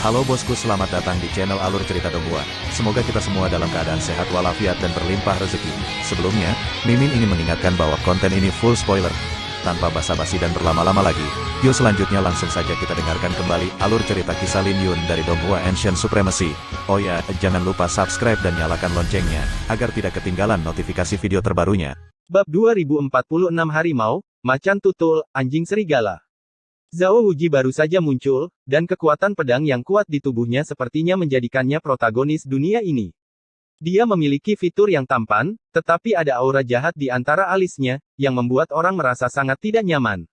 Halo bosku, selamat datang di channel Alur Cerita Donghua. Semoga kita semua dalam keadaan sehat walafiat dan berlimpah rezeki. Sebelumnya, Mimin ingin mengingatkan bahwa konten ini full spoiler. Tanpa basa-basi dan berlama-lama lagi, yuk selanjutnya langsung saja kita dengarkan kembali alur cerita kisah Lin Yun dari Donghua Ancient Supremacy. Oh ya, jangan lupa subscribe dan nyalakan loncengnya, agar tidak ketinggalan notifikasi video terbarunya. Bab 2046 Harimau, Macan Tutul, Anjing Serigala. Zhao Wuji baru saja muncul, dan kekuatan pedang yang kuat di tubuhnya sepertinya menjadikannya protagonis dunia ini. Dia memiliki fitur yang tampan, tetapi ada aura jahat di antara alisnya, yang membuat orang merasa sangat tidak nyaman.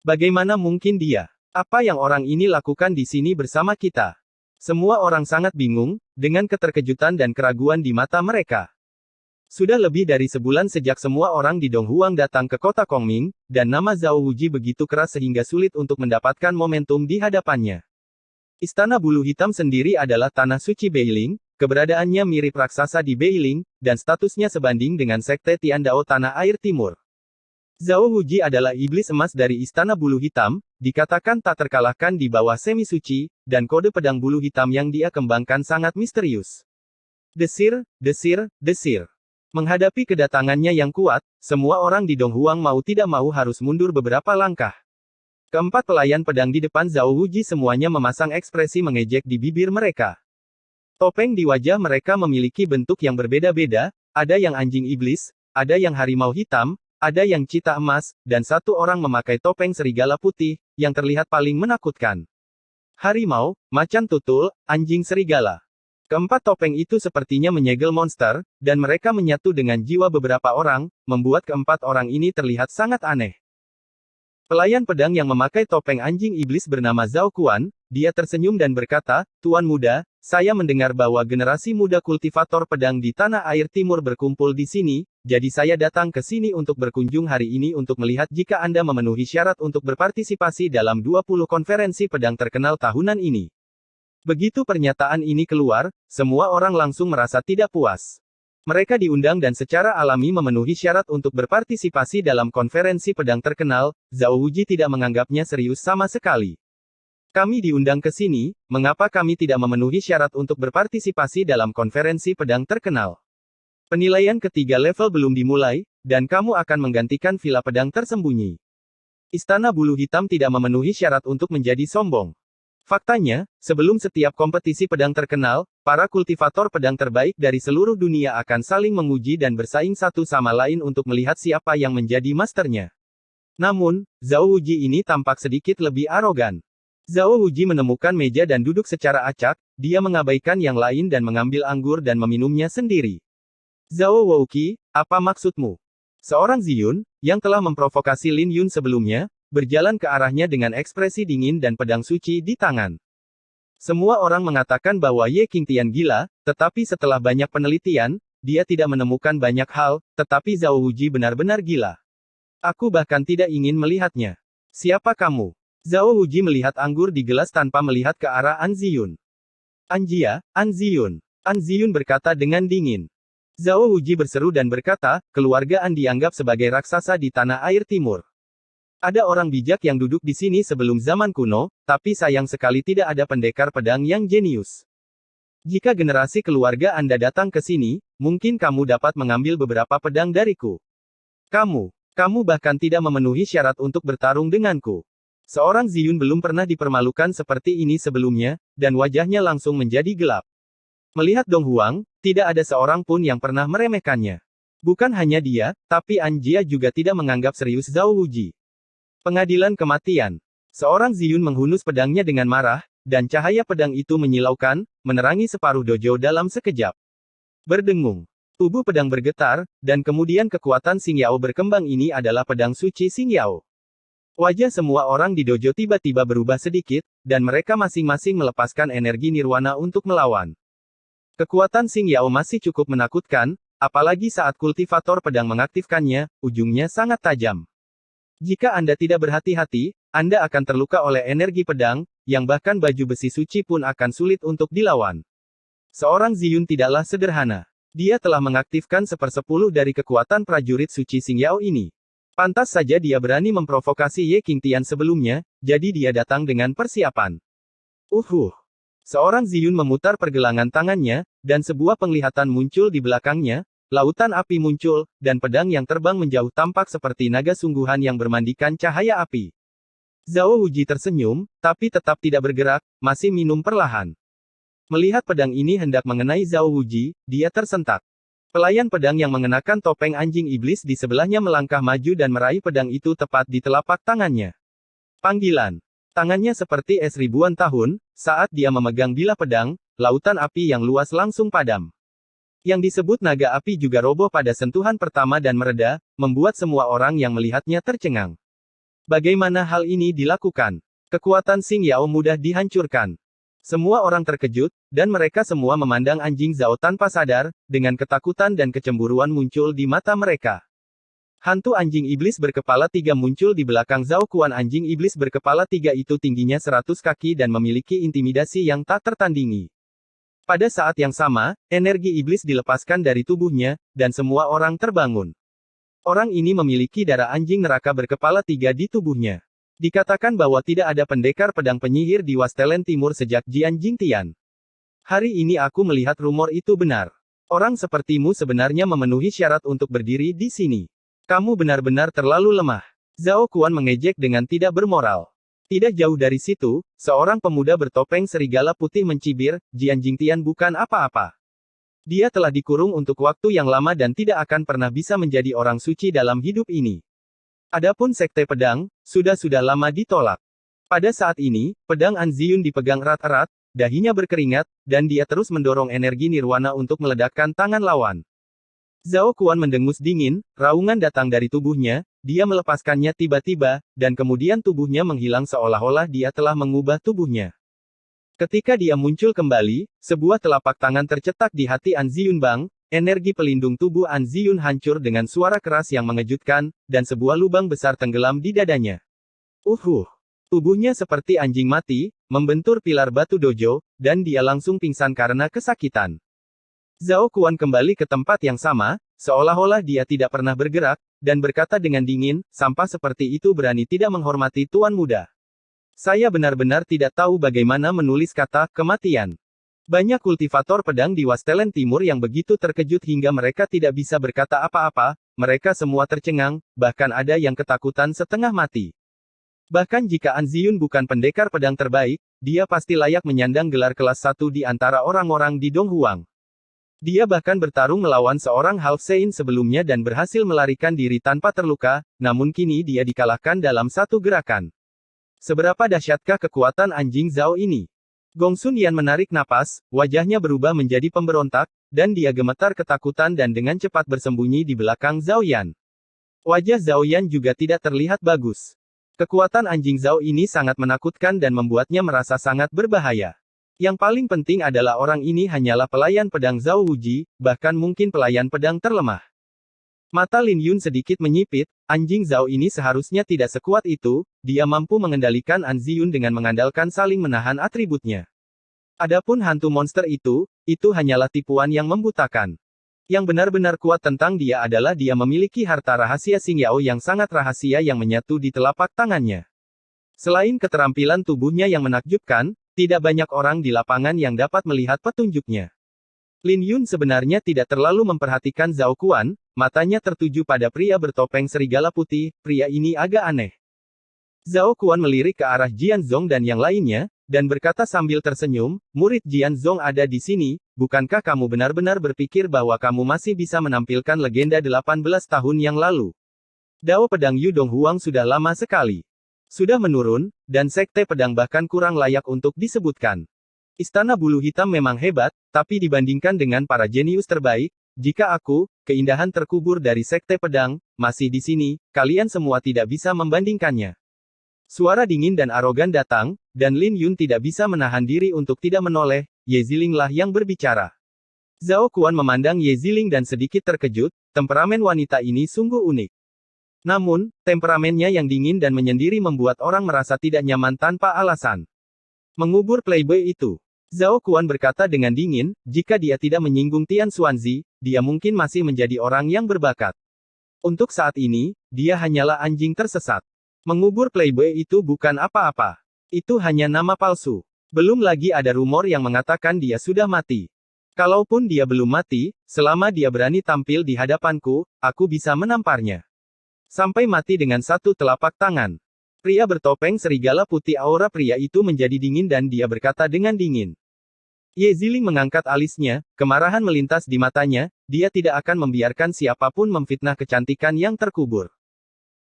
Bagaimana mungkin dia? Apa yang orang ini lakukan di sini bersama kita? Semua orang sangat bingung, dengan keterkejutan dan keraguan di mata mereka. Sudah lebih dari sebulan sejak semua orang di Donghuang datang ke kota Kongming, dan nama Zhao Wuji begitu keras sehingga sulit untuk mendapatkan momentum di hadapannya. Istana Bulu Hitam sendiri adalah tanah suci Beiling, keberadaannya mirip raksasa di Beiling, dan statusnya sebanding dengan sekte Tiandao Tanah Air Timur. Zhao Wuji adalah iblis emas dari Istana Bulu Hitam, dikatakan tak terkalahkan di bawah semi suci, dan kode pedang bulu hitam yang dia kembangkan sangat misterius. Desir, desir, desir. Menghadapi kedatangannya yang kuat, semua orang di Donghuang mau tidak mau harus mundur beberapa langkah. Keempat pelayan pedang di depan Zhao Wuji semuanya memasang ekspresi mengejek di bibir mereka. Topeng di wajah mereka memiliki bentuk yang berbeda-beda, ada yang anjing iblis, ada yang harimau hitam, ada yang cita emas, dan satu orang memakai topeng serigala putih, yang terlihat paling menakutkan. Harimau, macan tutul, anjing serigala. Keempat topeng itu sepertinya menyegel monster, dan mereka menyatu dengan jiwa beberapa orang, membuat keempat orang ini terlihat sangat aneh. Pelayan pedang yang memakai topeng anjing iblis bernama Zhao Kuan, dia tersenyum dan berkata, "Tuan muda, saya mendengar bahwa generasi muda kultivator pedang di Tanah Air Timur berkumpul di sini, jadi saya datang ke sini untuk berkunjung hari ini untuk melihat jika Anda memenuhi syarat untuk berpartisipasi dalam 20 konferensi pedang terkenal tahunan ini." Begitu pernyataan ini keluar, semua orang langsung merasa tidak puas. Mereka diundang dan secara alami memenuhi syarat untuk berpartisipasi dalam konferensi pedang terkenal, Zhao Wuji tidak menganggapnya serius sama sekali. Kami diundang ke sini, mengapa kami tidak memenuhi syarat untuk berpartisipasi dalam konferensi pedang terkenal? Penilaian ketiga level belum dimulai, dan kamu akan menggantikan villa pedang tersembunyi. Istana Bulu Hitam tidak memenuhi syarat untuk menjadi sombong. Faktanya, sebelum setiap kompetisi pedang terkenal, para kultivator pedang terbaik dari seluruh dunia akan saling menguji dan bersaing satu sama lain untuk melihat siapa yang menjadi masternya. Namun, Zhao Wuji ini tampak sedikit lebih arogan. Zhao Wuji menemukan meja dan duduk secara acak, dia mengabaikan yang lain dan mengambil anggur dan meminumnya sendiri. "Zhao Wuqi, apa maksudmu?" Seorang Ziyun, yang telah memprovokasi Lin Yun sebelumnya, berjalan ke arahnya dengan ekspresi dingin dan pedang suci di tangan. Semua orang mengatakan bahwa Ye Qingtian gila, tetapi setelah banyak penelitian, dia tidak menemukan banyak hal, tetapi Zhao Wuji benar-benar gila. Aku bahkan tidak ingin melihatnya. Siapa kamu? Zhao Wuji melihat anggur di gelas tanpa melihat ke arah An Ziyun. "Anjia, An Ziyun." An Ziyun berkata dengan dingin. Zhao Wuji berseru dan berkata, "Keluarga An dianggap sebagai raksasa di Tanah Air Timur. Ada orang bijak yang duduk di sini sebelum zaman kuno, tapi sayang sekali tidak ada pendekar pedang yang jenius. Jika generasi keluarga Anda datang ke sini, mungkin kamu dapat mengambil beberapa pedang dariku. Kamu bahkan tidak memenuhi syarat untuk bertarung denganku." Seorang Ziyun belum pernah dipermalukan seperti ini sebelumnya, dan wajahnya langsung menjadi gelap. Melihat Donghuang, tidak ada seorang pun yang pernah meremehkannya. Bukan hanya dia, tapi Anjia juga tidak menganggap serius Zhao Wuji. Pengadilan kematian. Seorang Ziyun menghunus pedangnya dengan marah, dan cahaya pedang itu menyilaukan, menerangi separuh dojo dalam sekejap. Berdengung. Tubuh pedang bergetar, dan kemudian kekuatan Xing Yao berkembang. Ini adalah pedang suci Xing Yao. Wajah semua orang di dojo tiba-tiba berubah sedikit, dan mereka masing-masing melepaskan energi nirwana untuk melawan. Kekuatan Xing Yao masih cukup menakutkan, apalagi saat kultivator pedang mengaktifkannya, ujungnya sangat tajam. Jika Anda tidak berhati-hati, Anda akan terluka oleh energi pedang, yang bahkan baju besi suci pun akan sulit untuk dilawan. Seorang Ziyun tidaklah sederhana. Dia telah mengaktifkan 1/10 dari kekuatan prajurit suci Xing Yao ini. Pantas saja dia berani memprovokasi Ye Qingtian sebelumnya, jadi dia datang dengan persiapan. Seorang Ziyun memutar pergelangan tangannya, dan sebuah penglihatan muncul di belakangnya, lautan api muncul, dan pedang yang terbang menjauh tampak seperti naga sungguhan yang bermandikan cahaya api. Zhao Wuji tersenyum, tapi tetap tidak bergerak, masih minum perlahan. Melihat pedang ini hendak mengenai Zhao Wuji, dia tersentak. Pelayan pedang yang mengenakan topeng anjing iblis di sebelahnya melangkah maju dan meraih pedang itu tepat di telapak tangannya. Panggilan. Tangannya seperti es ribuan tahun, saat dia memegang bilah pedang, lautan api yang luas langsung padam. Yang disebut naga api juga roboh pada sentuhan pertama dan mereda, membuat semua orang yang melihatnya tercengang. Bagaimana hal ini dilakukan? Kekuatan Xing Yao mudah dihancurkan. Semua orang terkejut, dan mereka semua memandang anjing Zhao tanpa sadar, dengan ketakutan dan kecemburuan muncul di mata mereka. Hantu anjing iblis berkepala 3 muncul di belakang Zhao Kuan. Anjing iblis berkepala 3 itu tingginya 100 kaki dan memiliki intimidasi yang tak tertandingi. Pada saat yang sama, energi iblis dilepaskan dari tubuhnya, dan semua orang terbangun. Orang ini memiliki darah anjing neraka berkepala 3 di tubuhnya. Dikatakan bahwa tidak ada pendekar pedang penyihir di Wastelen Timur sejak Jian Jingtian. Hari ini aku melihat rumor itu benar. Orang sepertimu sebenarnya memenuhi syarat untuk berdiri di sini. Kamu benar-benar terlalu lemah. Zhao Kuan mengejek dengan tidak bermoral. Tidak jauh dari situ, seorang pemuda bertopeng serigala putih mencibir, Jian Jingtian bukan apa-apa. Dia telah dikurung untuk waktu yang lama dan tidak akan pernah bisa menjadi orang suci dalam hidup ini. Adapun sekte pedang, sudah lama ditolak. Pada saat ini, pedang An Ziyun dipegang erat-erat, dahinya berkeringat, dan dia terus mendorong energi nirwana untuk meledakkan tangan lawan. Zhao Kuan mendengus dingin, raungan datang dari tubuhnya, dia melepaskannya tiba-tiba, dan kemudian tubuhnya menghilang seolah-olah dia telah mengubah tubuhnya. Ketika dia muncul kembali, sebuah telapak tangan tercetak di hati An Ziyun Bang, energi pelindung tubuh An Ziyun hancur dengan suara keras yang mengejutkan, dan sebuah lubang besar tenggelam di dadanya. Tubuhnya seperti anjing mati, membentur pilar batu dojo, dan dia langsung pingsan karena kesakitan. Zhao Kuan kembali ke tempat yang sama, seolah-olah dia tidak pernah bergerak, dan berkata dengan dingin, sampah seperti itu berani tidak menghormati tuan muda. Saya benar-benar tidak tahu bagaimana menulis kata kematian. Banyak kultivator pedang di Wastelen Timur yang begitu terkejut hingga mereka tidak bisa berkata apa-apa, mereka semua tercengang, bahkan ada yang ketakutan setengah mati. Bahkan jika An Ziyun bukan pendekar pedang terbaik, dia pasti layak menyandang gelar kelas 1 di antara orang-orang di Donghuang. Dia bahkan bertarung melawan seorang Half Saint sebelumnya dan berhasil melarikan diri tanpa terluka, namun kini dia dikalahkan dalam satu gerakan. Seberapa dahsyatkah kekuatan anjing Zhao ini? Gong Sun Yan menarik napas, wajahnya berubah menjadi pemberontak, dan dia gemetar ketakutan dan dengan cepat bersembunyi di belakang Zhao Yan. Wajah Zhao Yan juga tidak terlihat bagus. Kekuatan anjing Zhao ini sangat menakutkan dan membuatnya merasa sangat berbahaya. Yang paling penting adalah orang ini hanyalah pelayan pedang Zhao Wuji, bahkan mungkin pelayan pedang terlemah. Mata Lin Yun sedikit menyipit, anjing Zhao ini seharusnya tidak sekuat itu, dia mampu mengendalikan An Ziyun dengan mengandalkan saling menahan atributnya. Adapun hantu monster itu hanyalah tipuan yang membutakan. Yang benar-benar kuat tentang dia adalah dia memiliki harta rahasia Xing Yao yang sangat rahasia yang menyatu di telapak tangannya. Selain keterampilan tubuhnya yang menakjubkan, tidak banyak orang di lapangan yang dapat melihat petunjuknya. Lin Yun sebenarnya tidak terlalu memperhatikan Zhao Kuan, matanya tertuju pada pria bertopeng serigala putih, pria ini agak aneh. Zhao Kuan melirik ke arah Jian Zong dan yang lainnya, dan berkata sambil tersenyum, murid Jian Zong ada di sini, bukankah kamu benar-benar berpikir bahwa kamu masih bisa menampilkan legenda 18 tahun yang lalu? Dao pedang Yu Donghuang sudah lama sekali. Sudah menurun, dan sekte pedang bahkan kurang layak untuk disebutkan. Istana Bulu Hitam memang hebat, tapi dibandingkan dengan para jenius terbaik, jika aku, keindahan terkubur dari sekte pedang, masih di sini, kalian semua tidak bisa membandingkannya. Suara dingin dan arogan datang, dan Lin Yun tidak bisa menahan diri untuk tidak menoleh, Ye Ziling lah yang berbicara. Zhao Kuan memandang Ye Ziling dan sedikit terkejut, temperamen wanita ini sungguh unik. Namun, temperamennya yang dingin dan menyendiri membuat orang merasa tidak nyaman tanpa alasan. Mengubur playboy itu. Zhao Kuan berkata dengan dingin, jika dia tidak menyinggung Tian Xuanzi, dia mungkin masih menjadi orang yang berbakat. Untuk saat ini, dia hanyalah anjing tersesat. Mengubur playboy itu bukan apa-apa. Itu hanya nama palsu. Belum lagi ada rumor yang mengatakan dia sudah mati. Kalaupun dia belum mati, selama dia berani tampil di hadapanku, aku bisa menamparnya. Sampai mati dengan satu telapak tangan. Pria bertopeng serigala putih aura pria itu menjadi dingin dan dia berkata dengan dingin. Ye Ziling mengangkat alisnya, kemarahan melintas di matanya, dia tidak akan membiarkan siapapun memfitnah kecantikan yang terkubur.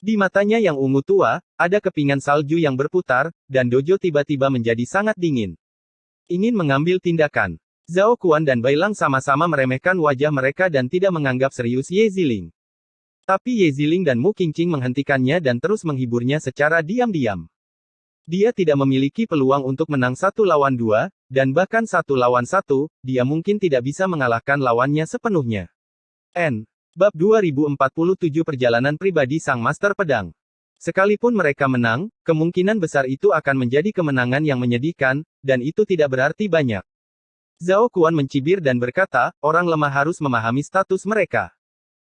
Di matanya yang ungu tua, ada kepingan salju yang berputar, dan dojo tiba-tiba menjadi sangat dingin. Ingin mengambil tindakan. Zhao Kuan dan Bai Lang sama-sama meremehkan wajah mereka dan tidak menganggap serius Ye Ziling. Tapi Ye Ziling dan Mu Qingqing menghentikannya dan terus menghiburnya secara diam-diam. Dia tidak memiliki peluang untuk menang 1 lawan 2, dan bahkan 1 lawan 1, dia mungkin tidak bisa mengalahkan lawannya sepenuhnya. Bab 2047 Perjalanan Pribadi Sang Master Pedang. Sekalipun mereka menang, kemungkinan besar itu akan menjadi kemenangan yang menyedihkan, dan itu tidak berarti banyak. Zhao Kuan mencibir dan berkata, orang lemah harus memahami status mereka.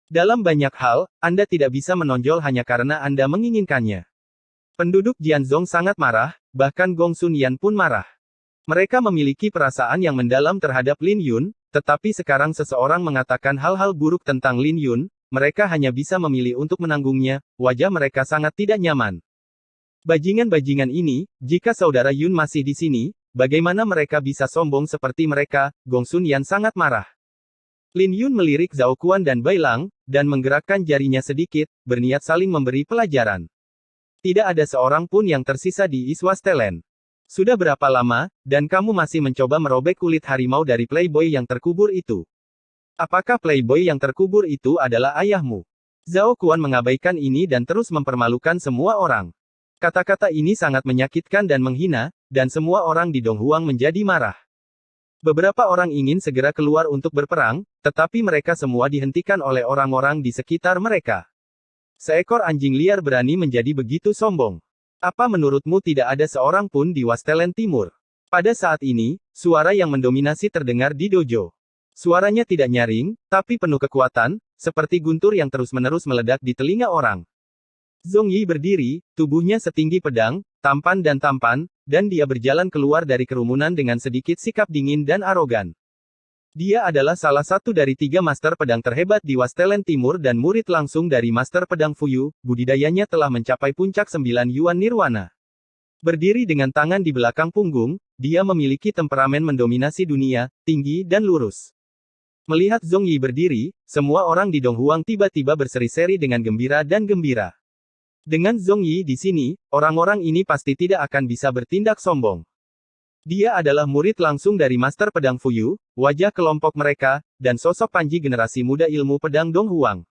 Dalam banyak hal, Anda tidak bisa menonjol hanya karena Anda menginginkannya. Penduduk Jianzhong sangat marah, bahkan Gong Sun Yan pun marah. Mereka memiliki perasaan yang mendalam terhadap Lin Yun, tetapi sekarang seseorang mengatakan hal-hal buruk tentang Lin Yun, mereka hanya bisa memilih untuk menanggungnya, wajah mereka sangat tidak nyaman. Bajingan-bajingan ini, jika saudara Yun masih di sini, bagaimana mereka bisa sombong seperti mereka, Gong Sun Yan sangat marah. Lin Yun melirik Zhao Kuan dan Bai Lang, dan menggerakkan jarinya sedikit, berniat saling memberi pelajaran. Tidak ada seorang pun yang tersisa di Iswastelen. Sudah berapa lama, dan kamu masih mencoba merobek kulit harimau dari playboy yang terkubur itu? Apakah playboy yang terkubur itu adalah ayahmu? Zhao Kuan mengabaikan ini dan terus mempermalukan semua orang. Kata-kata ini sangat menyakitkan dan menghina, dan semua orang di Donghuang menjadi marah. Beberapa orang ingin segera keluar untuk berperang, tetapi mereka semua dihentikan oleh orang-orang di sekitar mereka. Seekor anjing liar berani menjadi begitu sombong. Apa menurutmu tidak ada seorang pun di Wastelen Timur? Pada saat ini, suara yang mendominasi terdengar di dojo. Suaranya tidak nyaring, tapi penuh kekuatan, seperti guntur yang terus-menerus meledak di telinga orang. Zhong Yi berdiri, tubuhnya setinggi pedang, tampan, dan dia berjalan keluar dari kerumunan dengan sedikit sikap dingin dan arogan. Dia adalah salah satu dari 3 master pedang terhebat di Wastelen Timur dan murid langsung dari master pedang Fuyu, budidayanya telah mencapai puncak 9 Yuan Nirwana. Berdiri dengan tangan di belakang punggung, dia memiliki temperamen mendominasi dunia, tinggi dan lurus. Melihat Zhong Yi berdiri, semua orang di Donghuang tiba-tiba berseri-seri dengan gembira dan gembira. Dengan Zhong Yi di sini, orang-orang ini pasti tidak akan bisa bertindak sombong. Dia adalah murid langsung dari Master Pedang Fuyu, wajah kelompok mereka, dan sosok Panji generasi muda ilmu pedang Donghuang.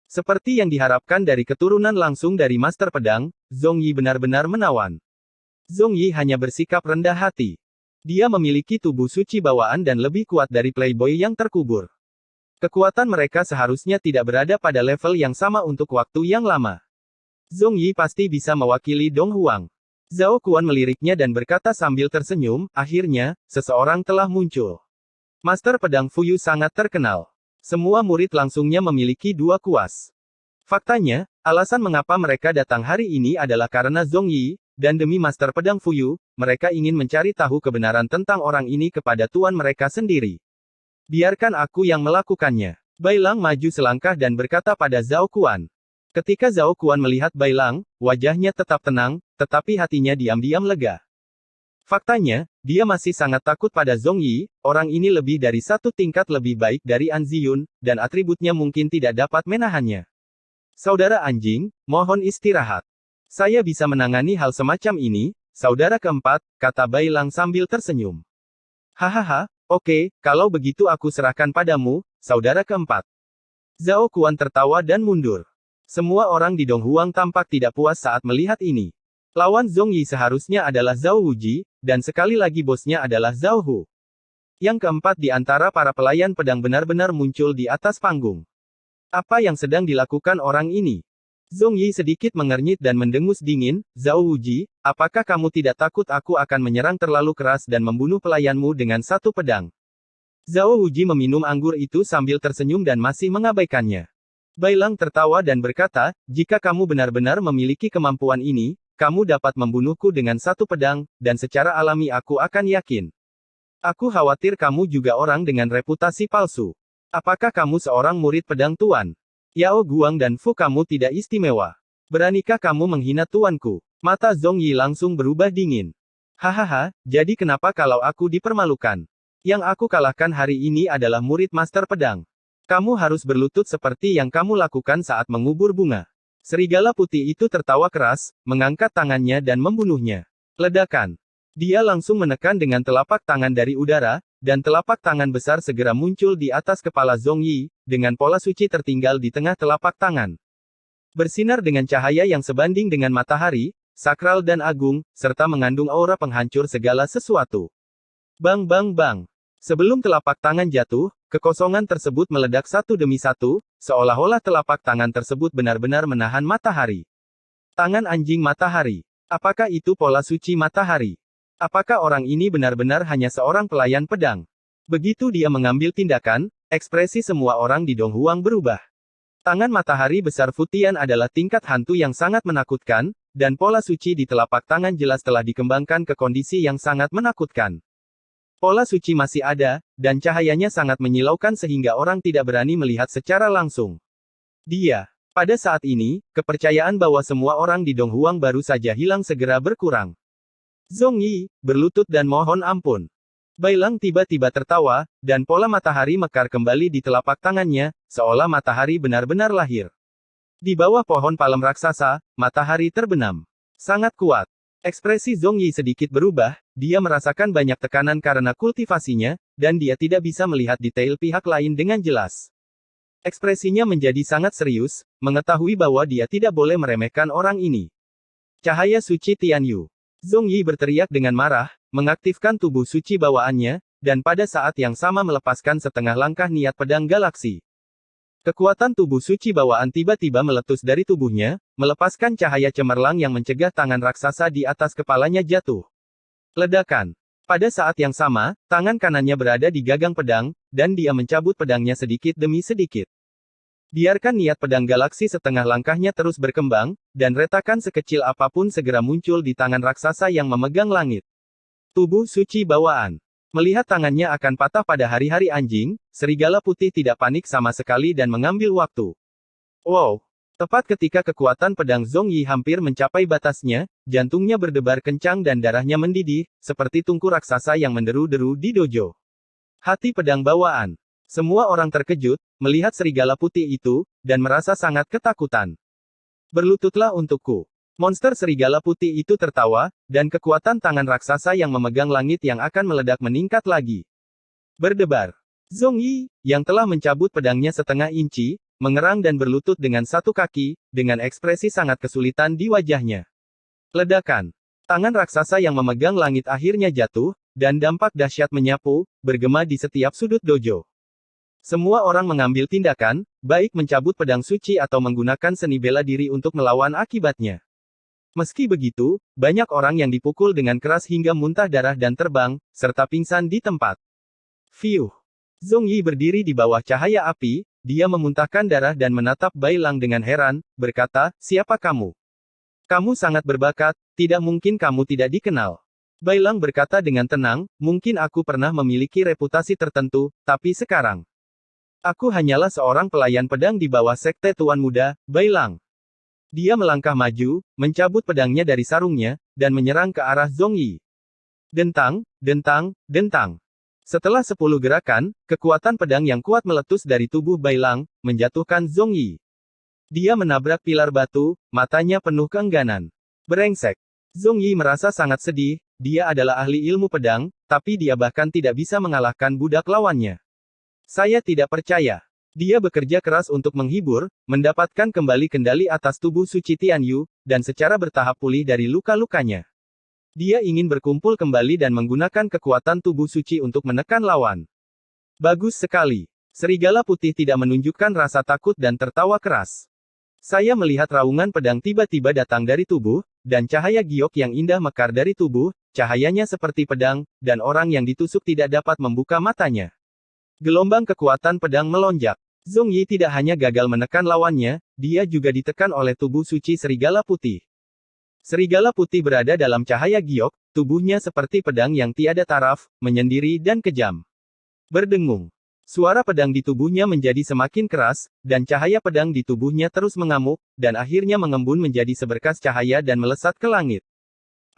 Seperti yang diharapkan dari keturunan langsung dari Master Pedang, Zhong Yi benar-benar menawan. Zhong Yi hanya bersikap rendah hati. Dia memiliki tubuh suci bawaan dan lebih kuat dari playboy yang terkubur. Kekuatan mereka seharusnya tidak berada pada level yang sama untuk waktu yang lama. Zhong Yi pasti bisa mewakili Donghuang. Zhao Kuan meliriknya dan berkata sambil tersenyum, akhirnya, seseorang telah muncul. Master Pedang Fuyu sangat terkenal. Semua murid langsungnya memiliki 2 kuas. Faktanya, alasan mengapa mereka datang hari ini adalah karena Zhong Yi, dan demi Master Pedang Fuyu, mereka ingin mencari tahu kebenaran tentang orang ini kepada tuan mereka sendiri. Biarkan aku yang melakukannya. Bai Lang maju selangkah dan berkata pada Zhao Kuan. Ketika Zhao Kuan melihat Bai Lang, wajahnya tetap tenang, tetapi hatinya diam-diam lega. Faktanya, dia masih sangat takut pada Zhong Yi, orang ini lebih dari 1 tingkat lebih baik dari An Ziyun, dan atributnya mungkin tidak dapat menahannya. Saudara anjing, mohon istirahat. Saya bisa menangani hal semacam ini, saudara keempat, kata Bai Lang sambil tersenyum. Hahaha, oke, kalau begitu aku serahkan padamu, saudara keempat. Zhao Kuan tertawa dan mundur. Semua orang di Donghuang tampak tidak puas saat melihat ini. Lawan Zhong Yi seharusnya adalah Zhao Wuji, dan sekali lagi bosnya adalah Zhao Hu. Yang keempat di antara para pelayan pedang benar-benar muncul di atas panggung. Apa yang sedang dilakukan orang ini? Zhong Yi sedikit mengernyit dan mendengus dingin, Zhao Wuji, apakah kamu tidak takut aku akan menyerang terlalu keras dan membunuh pelayanmu dengan 1 pedang? Zhao Wuji meminum anggur itu sambil tersenyum dan masih mengabaikannya. Bai Lang tertawa dan berkata, jika kamu benar-benar memiliki kemampuan ini, kamu dapat membunuhku dengan satu pedang, dan secara alami aku akan yakin. Aku khawatir kamu juga orang dengan reputasi palsu. Apakah kamu seorang murid pedang tuan? Yao Guang dan Fu, kamu tidak istimewa. Beranikah kamu menghina tuanku? Mata Zhong Yi langsung berubah dingin. Hahaha, jadi kenapa kalau aku dipermalukan? Yang aku kalahkan hari ini adalah murid master pedang. Kamu harus berlutut seperti yang kamu lakukan saat mengubur bunga. Serigala putih itu tertawa keras, mengangkat tangannya dan membunuhnya. Ledakan. Dia langsung menekan dengan telapak tangan dari udara, dan telapak tangan besar segera muncul di atas kepala Zhong Yi, dengan pola suci tertinggal di tengah telapak tangan. Bersinar dengan cahaya yang sebanding dengan matahari, sakral dan agung, serta mengandung aura penghancur segala sesuatu. Bang bang bang. Sebelum telapak tangan jatuh, kekosongan tersebut meledak satu demi satu, seolah-olah telapak tangan tersebut benar-benar menahan matahari. Tangan anjing matahari. Apakah itu pola suci matahari? Apakah orang ini benar-benar hanya seorang pelayan pedang? Begitu dia mengambil tindakan, ekspresi semua orang di Donghuang berubah. Tangan matahari besar Futian adalah tingkat hantu yang sangat menakutkan, dan pola suci di telapak tangan jelas telah dikembangkan ke kondisi yang sangat menakutkan. Pola suci masih ada, dan cahayanya sangat menyilaukan sehingga orang tidak berani melihat secara langsung. Pada saat ini, kepercayaan bahwa semua orang di Donghuang baru saja hilang segera berkurang. Zhong Yi, berlutut dan mohon ampun. Bailang tiba-tiba tertawa, dan pola matahari mekar kembali di telapak tangannya, seolah matahari benar-benar lahir. Di bawah pohon palem raksasa, matahari terbenam. Sangat kuat. Ekspresi Zhong Yi sedikit berubah, dia merasakan banyak tekanan karena kultivasinya, dan dia tidak bisa melihat detail pihak lain dengan jelas. Ekspresinya menjadi sangat serius, mengetahui bahwa dia tidak boleh meremehkan orang ini. Cahaya suci Tianyu. Zhong Yi berteriak dengan marah, mengaktifkan tubuh suci bawaannya, dan pada saat yang sama melepaskan setengah langkah niat pedang galaksi. Kekuatan tubuh suci bawaan tiba-tiba meletus dari tubuhnya, melepaskan cahaya cemerlang yang mencegah tangan raksasa di atas kepalanya jatuh. Ledakan. Pada saat yang sama, tangan kanannya berada di gagang pedang, dan dia mencabut pedangnya sedikit demi sedikit. Biarkan niat pedang galaksi setengah langkahnya terus berkembang, dan retakan sekecil apapun segera muncul di tangan raksasa yang memegang langit. Tubuh suci bawaan. Melihat tangannya akan patah pada hari-hari anjing, serigala putih tidak panik sama sekali dan mengambil waktu. Wow! Tepat ketika kekuatan pedang Zhong Yi hampir mencapai batasnya, jantungnya berdebar kencang dan darahnya mendidih, seperti tungku raksasa yang menderu-deru di dojo. Hati pedang bawaan. Semua orang terkejut, melihat serigala putih itu, dan merasa sangat ketakutan. Berlututlah untukku. Monster serigala putih itu tertawa, dan kekuatan tangan raksasa yang memegang langit yang akan meledak meningkat lagi. Berdebar. Zhong Yi, yang telah mencabut pedangnya setengah inci, mengerang dan berlutut dengan satu kaki, dengan ekspresi sangat kesulitan di wajahnya. Ledakan. Tangan raksasa yang memegang langit akhirnya jatuh, dan dampak dahsyat menyapu, bergema di setiap sudut dojo. Semua orang mengambil tindakan, baik mencabut pedang suci atau menggunakan seni bela diri untuk melawan akibatnya. Meski begitu, banyak orang yang dipukul dengan keras hingga muntah darah dan terbang, serta pingsan di tempat. Fiuh. Zhong Yi berdiri di bawah cahaya api, dia memuntahkan darah dan menatap Bailang dengan heran, berkata, "Siapa kamu? Kamu sangat berbakat, tidak mungkin kamu tidak dikenal." Bailang berkata dengan tenang, "Mungkin aku pernah memiliki reputasi tertentu, tapi sekarang, aku hanyalah seorang pelayan pedang di bawah sekte Tuan Muda, Bailang." Dia melangkah maju, mencabut pedangnya dari sarungnya, dan menyerang ke arah Zhong Yi. Dentang, dentang, dentang. Setelah 10 gerakan, kekuatan pedang yang kuat meletus dari tubuh Bailang, menjatuhkan Zhong Yi. Dia menabrak pilar batu, matanya penuh keengganan. Brengsek. Zhong Yi merasa sangat sedih, dia adalah ahli ilmu pedang, tapi dia bahkan tidak bisa mengalahkan budak lawannya. Saya tidak percaya. Dia bekerja keras untuk menghibur, mendapatkan kembali kendali atas tubuh suci Tianyu, dan secara bertahap pulih dari luka-lukanya. Dia ingin berkumpul kembali dan menggunakan kekuatan tubuh suci untuk menekan lawan. Bagus sekali. Serigala putih tidak menunjukkan rasa takut dan tertawa keras. Saya melihat raungan pedang tiba-tiba datang dari tubuh, dan cahaya giok yang indah mekar dari tubuh, cahayanya seperti pedang, dan orang yang ditusuk tidak dapat membuka matanya. Gelombang kekuatan pedang melonjak. Zhong Yi tidak hanya gagal menekan lawannya, dia juga ditekan oleh tubuh suci serigala putih. Serigala putih berada dalam cahaya giok, tubuhnya seperti pedang yang tiada taraf, menyendiri dan kejam. Berdengung. Suara pedang di tubuhnya menjadi semakin keras, dan cahaya pedang di tubuhnya terus mengamuk, dan akhirnya mengembun menjadi seberkas cahaya dan melesat ke langit.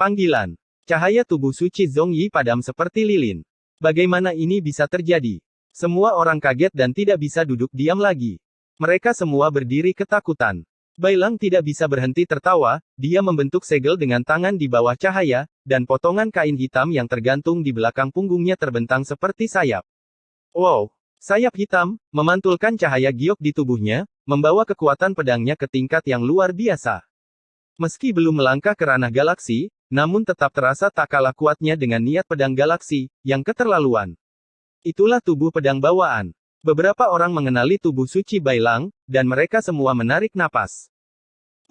Panggilan. Cahaya tubuh suci Zhong Yi padam seperti lilin. Bagaimana ini bisa terjadi? Semua orang kaget dan tidak bisa duduk diam lagi. Mereka semua berdiri ketakutan. Bailang tidak bisa berhenti tertawa, dia membentuk segel dengan tangan di bawah cahaya, dan potongan kain hitam yang tergantung di belakang punggungnya terbentang seperti sayap. Wow! Sayap hitam, memantulkan cahaya giok di tubuhnya, membawa kekuatan pedangnya ke tingkat yang luar biasa. Meski belum melangkah ke ranah galaksi, namun tetap terasa tak kalah kuatnya dengan niat pedang galaksi, yang keterlaluan. Itulah tubuh pedang bawaan. Beberapa orang mengenali tubuh suci Bailang, dan mereka semua menarik napas.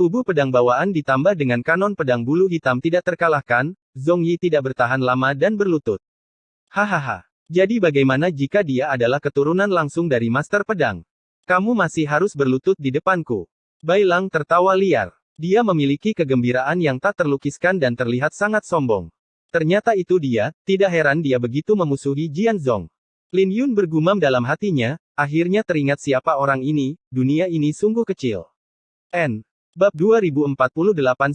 Tubuh pedang bawaan ditambah dengan kanon pedang bulu hitam tidak terkalahkan, Zhong Yi tidak bertahan lama dan berlutut. Hahaha. Jadi bagaimana jika dia adalah keturunan langsung dari Master Pedang? Kamu masih harus berlutut di depanku. Bailang tertawa liar. Dia memiliki kegembiraan yang tak terlukiskan dan terlihat sangat sombong. Ternyata itu dia, tidak heran dia begitu memusuhi Jian Zhong. Lin Yun bergumam dalam hatinya, akhirnya teringat siapa orang ini, dunia ini sungguh kecil. Bab 2048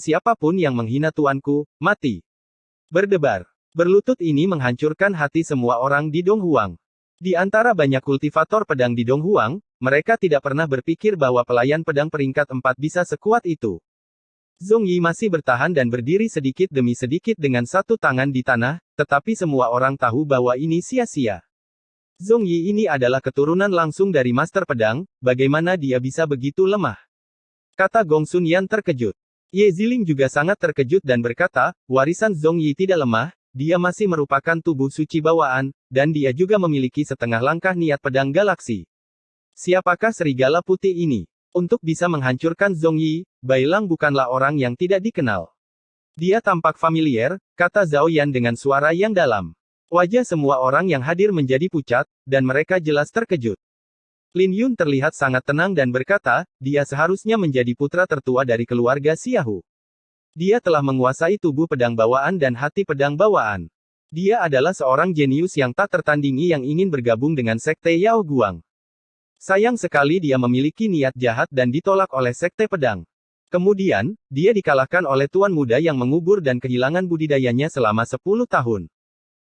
Siapapun yang menghina tuanku, mati. Berdebar. Berlutut ini menghancurkan hati semua orang di Donghuang. Di antara banyak kultivator pedang di Donghuang, mereka tidak pernah berpikir bahwa pelayan pedang peringkat 4 bisa sekuat itu. Zhong Yi masih bertahan dan berdiri sedikit demi sedikit dengan satu tangan di tanah, tetapi semua orang tahu bahwa ini sia-sia. Zhong Yi ini adalah keturunan langsung dari Master Pedang, bagaimana dia bisa begitu lemah? Kata Gong Sun Yan terkejut. Ye Ziling juga sangat terkejut dan berkata, warisan Zhong Yi tidak lemah, dia masih merupakan tubuh suci bawaan, dan dia juga memiliki setengah langkah niat pedang galaksi. Siapakah serigala putih ini? Untuk bisa menghancurkan Zhong Yi, Bailang bukanlah orang yang tidak dikenal. Dia tampak familiar, kata Zhao Yan dengan suara yang dalam. Wajah semua orang yang hadir menjadi pucat, dan mereka jelas terkejut. Lin Yun terlihat sangat tenang dan berkata, dia seharusnya menjadi putra tertua dari keluarga Xiaohu. Dia telah menguasai tubuh pedang bawaan dan hati pedang bawaan. Dia adalah seorang jenius yang tak tertandingi yang ingin bergabung dengan Sekte Yao Guang. Sayang sekali dia memiliki niat jahat dan ditolak oleh Sekte Pedang. Kemudian, dia dikalahkan oleh tuan muda yang mengubur dan kehilangan budidayanya selama 10 tahun.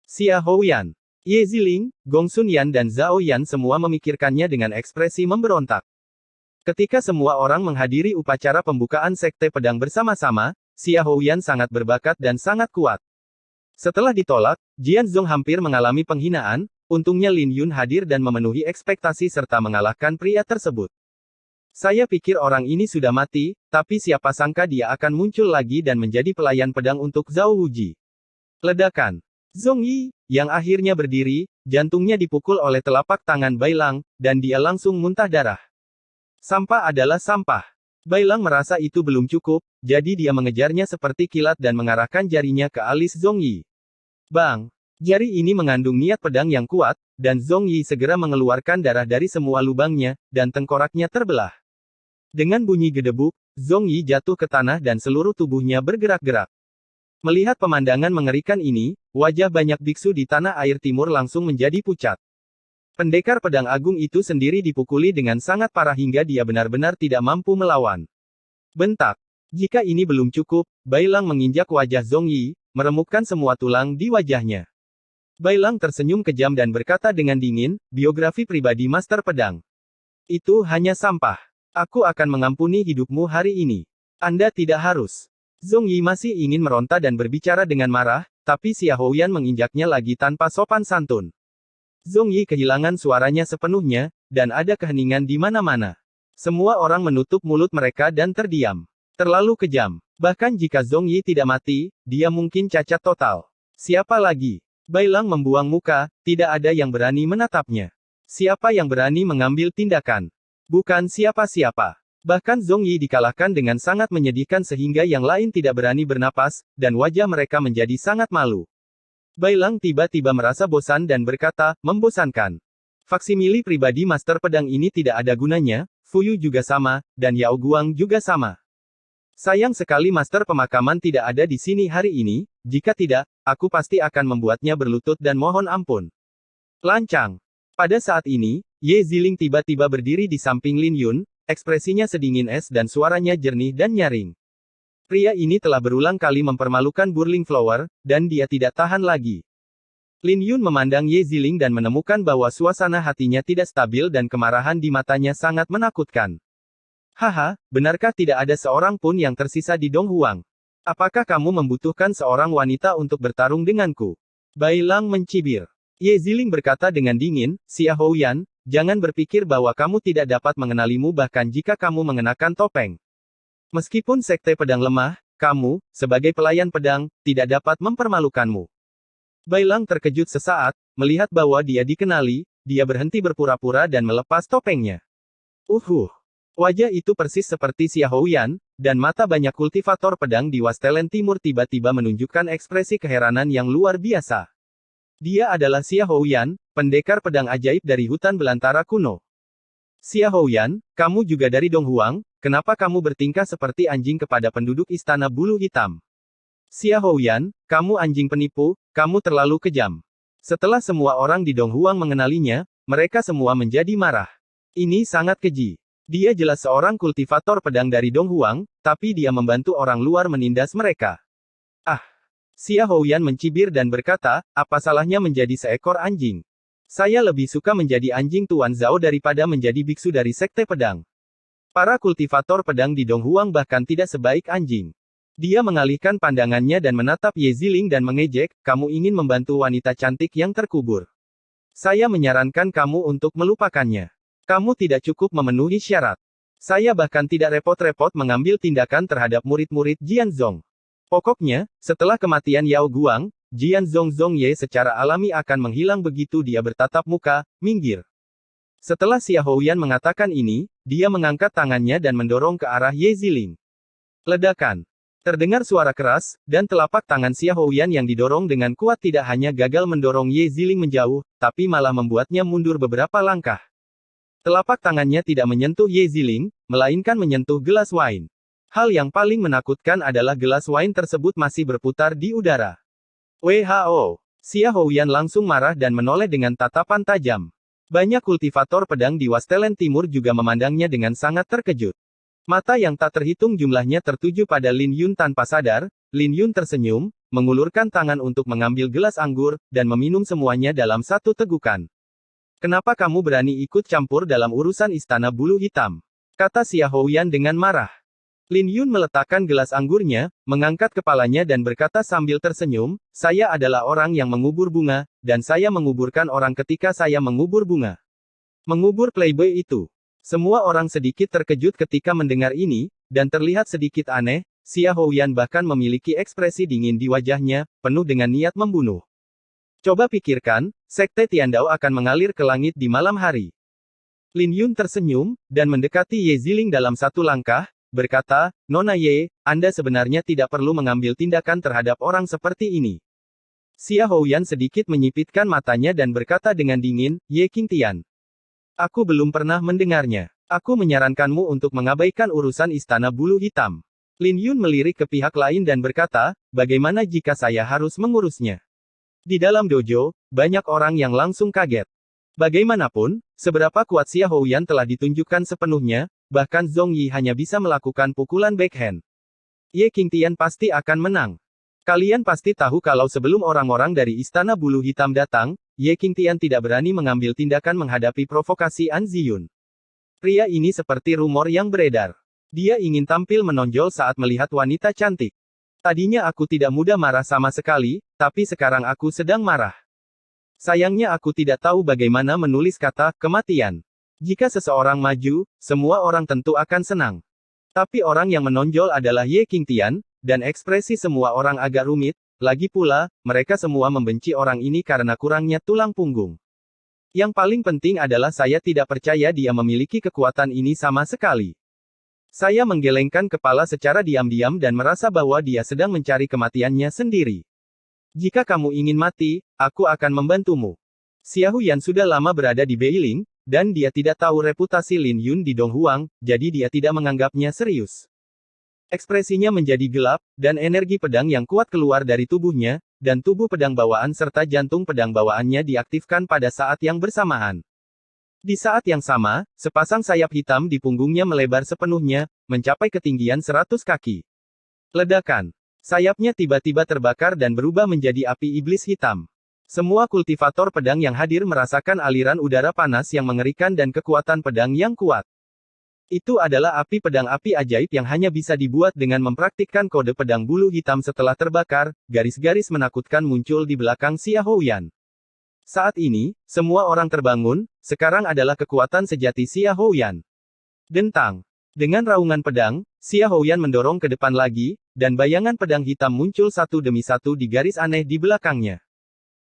Xia Houyan, Ye Ziling, Gong Sun Yan dan Zhao Yan semua memikirkannya dengan ekspresi memberontak. Ketika semua orang menghadiri upacara pembukaan Sekte Pedang bersama-sama, Xia Houyan sangat berbakat dan sangat kuat. Setelah ditolak, Jian Zhong hampir mengalami penghinaan, untungnya Lin Yun hadir dan memenuhi ekspektasi serta mengalahkan pria tersebut. Saya pikir orang ini sudah mati, tapi siapa sangka dia akan muncul lagi dan menjadi pelayan pedang untuk Zhao Wuji. Ledakan. Zhong Yi, yang akhirnya berdiri, jantungnya dipukul oleh telapak tangan Bailang, dan dia langsung muntah darah. Sampah adalah sampah. Bailang merasa itu belum cukup, jadi dia mengejarnya seperti kilat dan mengarahkan jarinya ke alis Zhong Yi. Bang! Jari ini mengandung niat pedang yang kuat, dan Zhong Yi segera mengeluarkan darah dari semua lubangnya, dan tengkoraknya terbelah. Dengan bunyi gedebuk, Zhong Yi jatuh ke tanah dan seluruh tubuhnya bergerak-gerak. Melihat pemandangan mengerikan ini, wajah banyak biksu di tanah air timur langsung menjadi pucat. Pendekar pedang agung itu sendiri dipukuli dengan sangat parah hingga dia benar-benar tidak mampu melawan. Bentak. Jika ini belum cukup, Bailang menginjak wajah Zhong Yi, meremukkan semua tulang di wajahnya. Bailang tersenyum kejam dan berkata dengan dingin, biografi pribadi Master Pedang. Itu hanya sampah. Aku akan mengampuni hidupmu hari ini. Anda tidak harus. Zhong Yi masih ingin meronta dan berbicara dengan marah, tapi Xia Houyan menginjaknya lagi tanpa sopan santun. Zhong Yi kehilangan suaranya sepenuhnya, dan ada keheningan di mana-mana. Semua orang menutup mulut mereka dan terdiam. Terlalu kejam. Bahkan jika Zhong Yi tidak mati, dia mungkin cacat total. Siapa lagi? Bailang membuang muka, tidak ada yang berani menatapnya. Siapa yang berani mengambil tindakan? Bukan siapa-siapa. Bahkan Zhong Yi dikalahkan dengan sangat menyedihkan sehingga yang lain tidak berani bernapas, dan wajah mereka menjadi sangat malu. Bailang tiba-tiba merasa bosan dan berkata, membosankan. Faksimili pribadi Master Pedang ini tidak ada gunanya, Fuyu juga sama, dan Yao Guang juga sama. Sayang sekali Master Pemakaman tidak ada di sini hari ini, jika tidak, aku pasti akan membuatnya berlutut dan mohon ampun. Lancang. Pada saat ini, Ye Ziling tiba-tiba berdiri di samping Lin Yun, ekspresinya sedingin es dan suaranya jernih dan nyaring. Pria ini telah berulang kali mempermalukan Burning Flower, dan dia tidak tahan lagi. Lin Yun memandang Ye Ziling dan menemukan bahwa suasana hatinya tidak stabil dan kemarahan di matanya sangat menakutkan. Haha, benarkah tidak ada seorang pun yang tersisa di Donghuang? Apakah kamu membutuhkan seorang wanita untuk bertarung denganku? Bai Lang mencibir. Ye Ziling berkata dengan dingin, Xia Houyan, jangan berpikir bahwa kamu tidak dapat mengenalimu bahkan jika kamu mengenakan topeng. Meskipun Sekte Pedang lemah, kamu, sebagai pelayan pedang, tidak dapat mempermalukanmu. Bai Lang terkejut sesaat, melihat bahwa dia dikenali, dia berhenti berpura-pura dan melepas topengnya. Wajah itu persis seperti Xia Houyan, dan mata banyak kultivator pedang di Wastelen Timur tiba-tiba menunjukkan ekspresi keheranan yang luar biasa. Dia adalah Xia Houyan, pendekar pedang ajaib dari hutan belantara kuno. Xia Houyan, kamu juga dari Donghuang, kenapa kamu bertingkah seperti anjing kepada penduduk Istana Bulu Hitam? Xia Houyan, kamu anjing penipu, kamu terlalu kejam. Setelah semua orang di Donghuang mengenalinya, mereka semua menjadi marah. Ini sangat keji. Dia jelas seorang kultivator pedang dari Donghuang, tapi dia membantu orang luar menindas mereka. Xia Houyan mencibir dan berkata, apa salahnya menjadi seekor anjing? Saya lebih suka menjadi anjing Tuan Zhao daripada menjadi biksu dari Sekte Pedang. Para kultivator pedang di Donghuang bahkan tidak sebaik anjing. Dia mengalihkan pandangannya dan menatap Ye Ziling dan mengejek, kamu ingin membantu wanita cantik yang terkubur. Saya menyarankan kamu untuk melupakannya. Kamu tidak cukup memenuhi syarat. Saya bahkan tidak repot-repot mengambil tindakan terhadap murid-murid Jian Zong. Pokoknya, setelah kematian Yao Guang, Jian Zong Ye secara alami akan menghilang begitu dia bertatap muka, minggir. Setelah Xia Houyan mengatakan ini, dia mengangkat tangannya dan mendorong ke arah Ye Ziling. Ledakan. Terdengar suara keras, dan telapak tangan Xia Houyan yang didorong dengan kuat tidak hanya gagal mendorong Ye Ziling menjauh, tapi malah membuatnya mundur beberapa langkah. Telapak tangannya tidak menyentuh Ye Ziling, melainkan menyentuh gelas wine. Hal yang paling menakutkan adalah gelas wine tersebut masih berputar di udara. WHO. Xia Houyan langsung marah dan menoleh dengan tatapan tajam. Banyak kultivator pedang di Wastelen Timur juga memandangnya dengan sangat terkejut. Mata yang tak terhitung jumlahnya tertuju pada Lin Yun tanpa sadar. Lin Yun tersenyum, mengulurkan tangan untuk mengambil gelas anggur, dan meminum semuanya dalam satu tegukan. Kenapa kamu berani ikut campur dalam urusan Istana Bulu Hitam? Kata Xia Houyan dengan marah. Lin Yun meletakkan gelas anggurnya, mengangkat kepalanya dan berkata sambil tersenyum, saya adalah orang yang mengubur bunga, dan saya menguburkan orang ketika saya mengubur bunga. Mengubur playboy itu. Semua orang sedikit terkejut ketika mendengar ini, dan terlihat sedikit aneh, Xia Houyan bahkan memiliki ekspresi dingin di wajahnya, penuh dengan niat membunuh. Coba pikirkan, Sekte Tiandao akan mengalir ke langit di malam hari. Lin Yun tersenyum, dan mendekati Ye Ziling dalam satu langkah, berkata, Nona Ye, Anda sebenarnya tidak perlu mengambil tindakan terhadap orang seperti ini. Xia Houyan sedikit menyipitkan matanya dan berkata dengan dingin, Ye Qingtian. Aku belum pernah mendengarnya. Aku menyarankanmu untuk mengabaikan urusan Istana Bulu Hitam. Lin Yun melirik ke pihak lain dan berkata, bagaimana jika saya harus mengurusnya? Di dalam dojo, banyak orang yang langsung kaget. Bagaimanapun, seberapa kuat Xia Houyan telah ditunjukkan sepenuhnya, bahkan Zhong Yi hanya bisa melakukan pukulan backhand. Ye Qingtian pasti akan menang. Kalian pasti tahu kalau sebelum orang-orang dari Istana Bulu Hitam datang, Ye Qingtian tidak berani mengambil tindakan menghadapi provokasi An Ziyun. Pria ini seperti rumor yang beredar. Dia ingin tampil menonjol saat melihat wanita cantik. Tadinya aku tidak mudah marah sama sekali, tapi sekarang aku sedang marah. Sayangnya aku tidak tahu bagaimana menulis kata kematian. Jika seseorang maju, semua orang tentu akan senang. Tapi orang yang menonjol adalah Ye Qingtian, dan ekspresi semua orang agak rumit, lagi pula, mereka semua membenci orang ini karena kurangnya tulang punggung. Yang paling penting adalah saya tidak percaya dia memiliki kekuatan ini sama sekali. Saya menggelengkan kepala secara diam-diam dan merasa bahwa dia sedang mencari kematiannya sendiri. Jika kamu ingin mati, aku akan membantumu. Xia Houyan sudah lama berada di Beiling, dan dia tidak tahu reputasi Lin Yun di Donghuang, jadi dia tidak menganggapnya serius. Ekspresinya menjadi gelap, dan energi pedang yang kuat keluar dari tubuhnya, dan tubuh pedang bawaan serta jantung pedang bawaannya diaktifkan pada saat yang bersamaan. Di saat yang sama, sepasang sayap hitam di punggungnya melebar sepenuhnya, mencapai ketinggian 100 kaki. Ledakan. Sayapnya tiba-tiba terbakar dan berubah menjadi api iblis hitam. Semua kultivator pedang yang hadir merasakan aliran udara panas yang mengerikan dan kekuatan pedang yang kuat. Itu adalah api pedang api ajaib yang hanya bisa dibuat dengan mempraktikkan kode pedang bulu hitam setelah terbakar, garis-garis menakutkan muncul di belakang Xia Houyan. Saat ini, semua orang terbangun, sekarang adalah kekuatan sejati Xia Houyan. Dentang. Dengan raungan pedang, Xia Houyan mendorong ke depan lagi, dan bayangan pedang hitam muncul satu demi satu di garis aneh di belakangnya.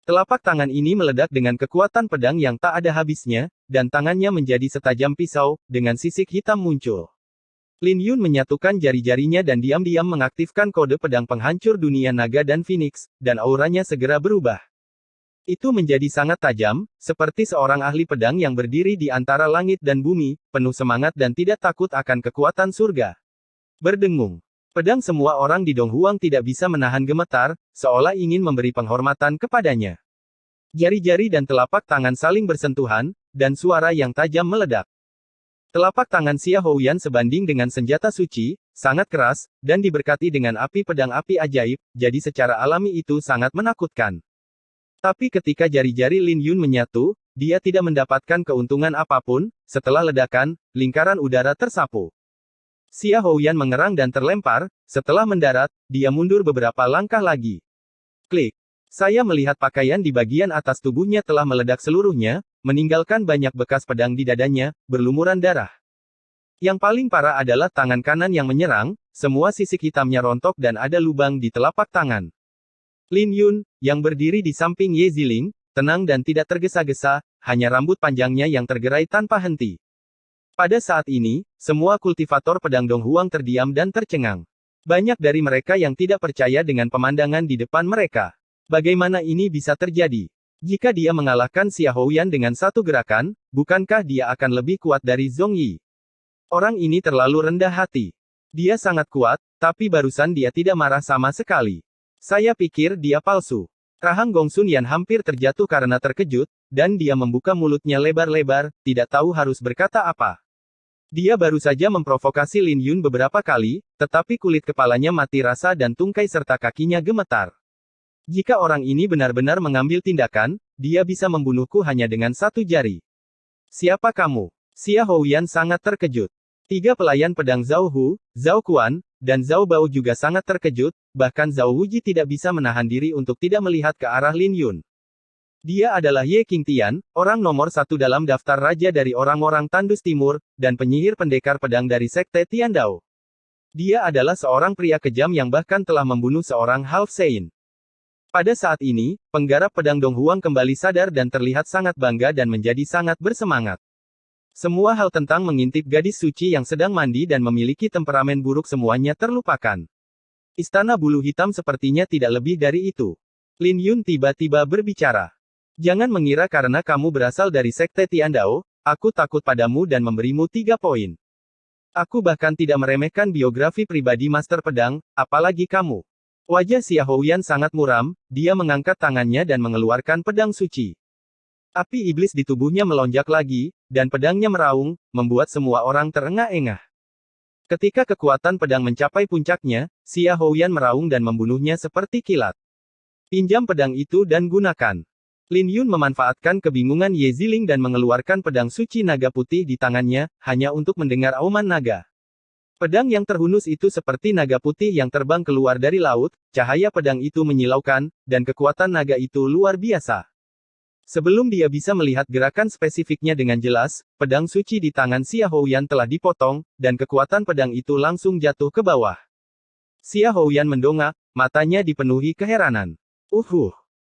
Telapak tangan ini meledak dengan kekuatan pedang yang tak ada habisnya, dan tangannya menjadi setajam pisau, dengan sisik hitam muncul. Lin Yun menyatukan jari-jarinya dan diam-diam mengaktifkan kode pedang penghancur dunia naga dan Phoenix, dan auranya segera berubah. Itu menjadi sangat tajam, seperti seorang ahli pedang yang berdiri di antara langit dan bumi, penuh semangat dan tidak takut akan kekuatan surga. Berdengung. Pedang semua orang di Donghuang tidak bisa menahan gemetar, seolah ingin memberi penghormatan kepadanya. Jari-jari dan telapak tangan saling bersentuhan, dan suara yang tajam meledak. Telapak tangan Xia Houyan sebanding dengan senjata suci, sangat keras, dan diberkati dengan api pedang api ajaib, jadi secara alami itu sangat menakutkan. Tapi ketika jari-jari Lin Yun menyatu, dia tidak mendapatkan keuntungan apapun. Setelah ledakan, lingkaran udara tersapu. Xia Houyan mengerang dan terlempar, setelah mendarat, dia mundur beberapa langkah lagi. Klik. Saya melihat pakaian di bagian atas tubuhnya telah meledak seluruhnya, meninggalkan banyak bekas pedang di dadanya, berlumuran darah. Yang paling parah adalah tangan kanan yang menyerang, semua sisik hitamnya rontok dan ada lubang di telapak tangan. Lin Yun, yang berdiri di samping Ye Ziling, tenang dan tidak tergesa-gesa, hanya rambut panjangnya yang tergerai tanpa henti. Pada saat ini, semua kultivator pedang Donghuang terdiam dan tercengang. Banyak dari mereka yang tidak percaya dengan pemandangan di depan mereka. Bagaimana ini bisa terjadi? Jika dia mengalahkan Xia Houyan dengan satu gerakan, bukankah dia akan lebih kuat dari Zhong Yi? Orang ini terlalu rendah hati. Dia sangat kuat, tapi barusan dia tidak marah sama sekali. Saya pikir dia palsu. Rahang Gongsun Yan hampir terjatuh karena terkejut, dan dia membuka mulutnya lebar-lebar, tidak tahu harus berkata apa. Dia baru saja memprovokasi Lin Yun beberapa kali, tetapi kulit kepalanya mati rasa dan tungkai serta kakinya gemetar. Jika orang ini benar-benar mengambil tindakan, dia bisa membunuhku hanya dengan satu jari. Siapa kamu? Xia Houyan sangat terkejut. Tiga pelayan pedang Zhao Hu, Zhao Kuan, dan Zhao Bao juga sangat terkejut, bahkan Zhao Wuji tidak bisa menahan diri untuk tidak melihat ke arah Lin Yun. Dia adalah Ye Qingtian, orang nomor satu dalam daftar raja dari orang-orang Tandus Timur, dan penyihir pendekar pedang dari Sekte Tiandao. Dia adalah seorang pria kejam yang bahkan telah membunuh seorang Half Saint. Pada saat ini, penggarap pedang Donghuang kembali sadar dan terlihat sangat bangga dan menjadi sangat bersemangat. Semua hal tentang mengintip gadis suci yang sedang mandi dan memiliki temperamen buruk semuanya terlupakan. Istana bulu hitam sepertinya tidak lebih dari itu. Lin Yun tiba-tiba berbicara. Jangan mengira karena kamu berasal dari Sekte Tiandao, aku takut padamu dan memberimu 3 poin. Aku bahkan tidak meremehkan biografi pribadi Master Pedang, apalagi kamu. Wajah Xia Houyan sangat muram, dia mengangkat tangannya dan mengeluarkan pedang suci. Api iblis di tubuhnya melonjak lagi, dan pedangnya meraung, membuat semua orang terengah-engah. Ketika kekuatan pedang mencapai puncaknya, Xia Houyan meraung dan membunuhnya seperti kilat. Pinjam pedang itu dan gunakan. Lin Yun memanfaatkan kebingungan Ye Ziling dan mengeluarkan pedang suci naga putih di tangannya, hanya untuk mendengar auman naga. Pedang yang terhunus itu seperti naga putih yang terbang keluar dari laut, cahaya pedang itu menyilaukan, dan kekuatan naga itu luar biasa. Sebelum dia bisa melihat gerakan spesifiknya dengan jelas, pedang suci di tangan Xia Houyan telah dipotong, dan kekuatan pedang itu langsung jatuh ke bawah. Xia Houyan mendongak, matanya dipenuhi keheranan.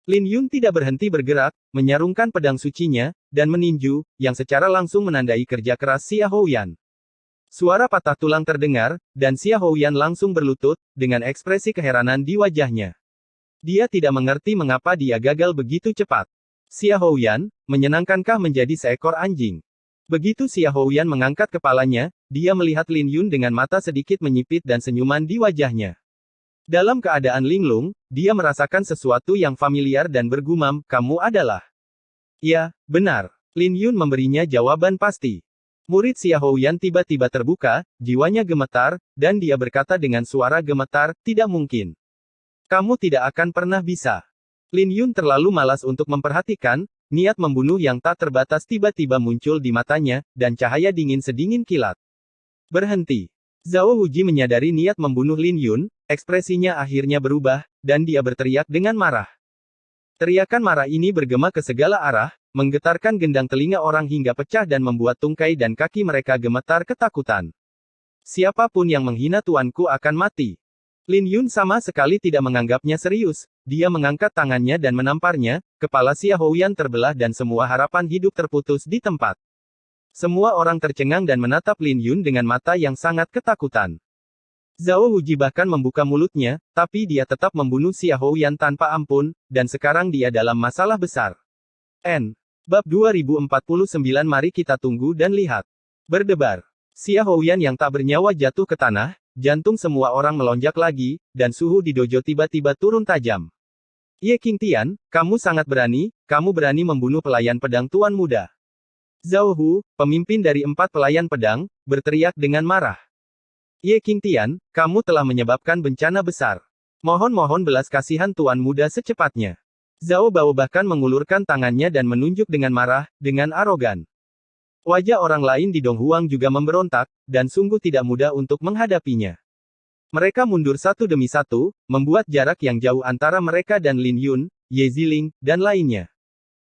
Lin Yun tidak berhenti bergerak, menyarungkan pedang sucinya, dan meninju, yang secara langsung menandai kerja keras Xia Houyan. Suara patah tulang terdengar, dan Xia Houyan langsung berlutut, dengan ekspresi keheranan di wajahnya. Dia tidak mengerti mengapa dia gagal begitu cepat. Xia Houyan, menyenangkankah menjadi seekor anjing? Begitu Xia Houyan mengangkat kepalanya, dia melihat Lin Yun dengan mata sedikit menyipit dan senyuman di wajahnya. Dalam keadaan linglung, dia merasakan sesuatu yang familiar dan bergumam, "Kamu adalah..." "Ya, benar." Lin Yun memberinya jawaban pasti. Murid Xia Houyan tiba-tiba terbuka, jiwanya gemetar, dan dia berkata dengan suara gemetar, "Tidak mungkin. Kamu tidak akan pernah bisa." Lin Yun terlalu malas untuk memperhatikan, niat membunuh yang tak terbatas tiba-tiba muncul di matanya, dan cahaya dingin sedingin kilat. "Berhenti." Zhao Wuji menyadari niat membunuh Lin Yun, ekspresinya akhirnya berubah, dan dia berteriak dengan marah. Teriakan marah ini bergema ke segala arah, menggetarkan gendang telinga orang hingga pecah dan membuat tungkai dan kaki mereka gemetar ketakutan. "Siapapun yang menghina tuanku akan mati." Lin Yun sama sekali tidak menganggapnya serius, dia mengangkat tangannya dan menamparnya, kepala Xia Houyan terbelah dan semua harapan hidup terputus di tempat. Semua orang tercengang dan menatap Lin Yun dengan mata yang sangat ketakutan. Zhao Wuji bahkan membuka mulutnya, tapi dia tetap membunuh Xia Houyan tanpa ampun, dan sekarang dia dalam masalah besar. Bab 2049. Mari kita tunggu dan lihat. Berdebar. Xia Houyan yang tak bernyawa jatuh ke tanah, jantung semua orang melonjak lagi, dan suhu di dojo tiba-tiba turun tajam. "Ye Qingtian, kamu sangat berani, kamu berani membunuh pelayan pedang Tuan Muda." Zhao Hu, pemimpin dari 4 pelayan pedang, berteriak dengan marah. "Ye Qingtian, kamu telah menyebabkan bencana besar. Mohon belas kasihan Tuan Muda secepatnya." Zhao Bao bahkan mengulurkan tangannya dan menunjuk dengan marah, dengan arogan. Wajah orang lain di Donghuang juga memberontak, dan sungguh tidak mudah untuk menghadapinya. Mereka mundur satu demi satu, membuat jarak yang jauh antara mereka dan Lin Yun, Ye Ziling, dan lainnya.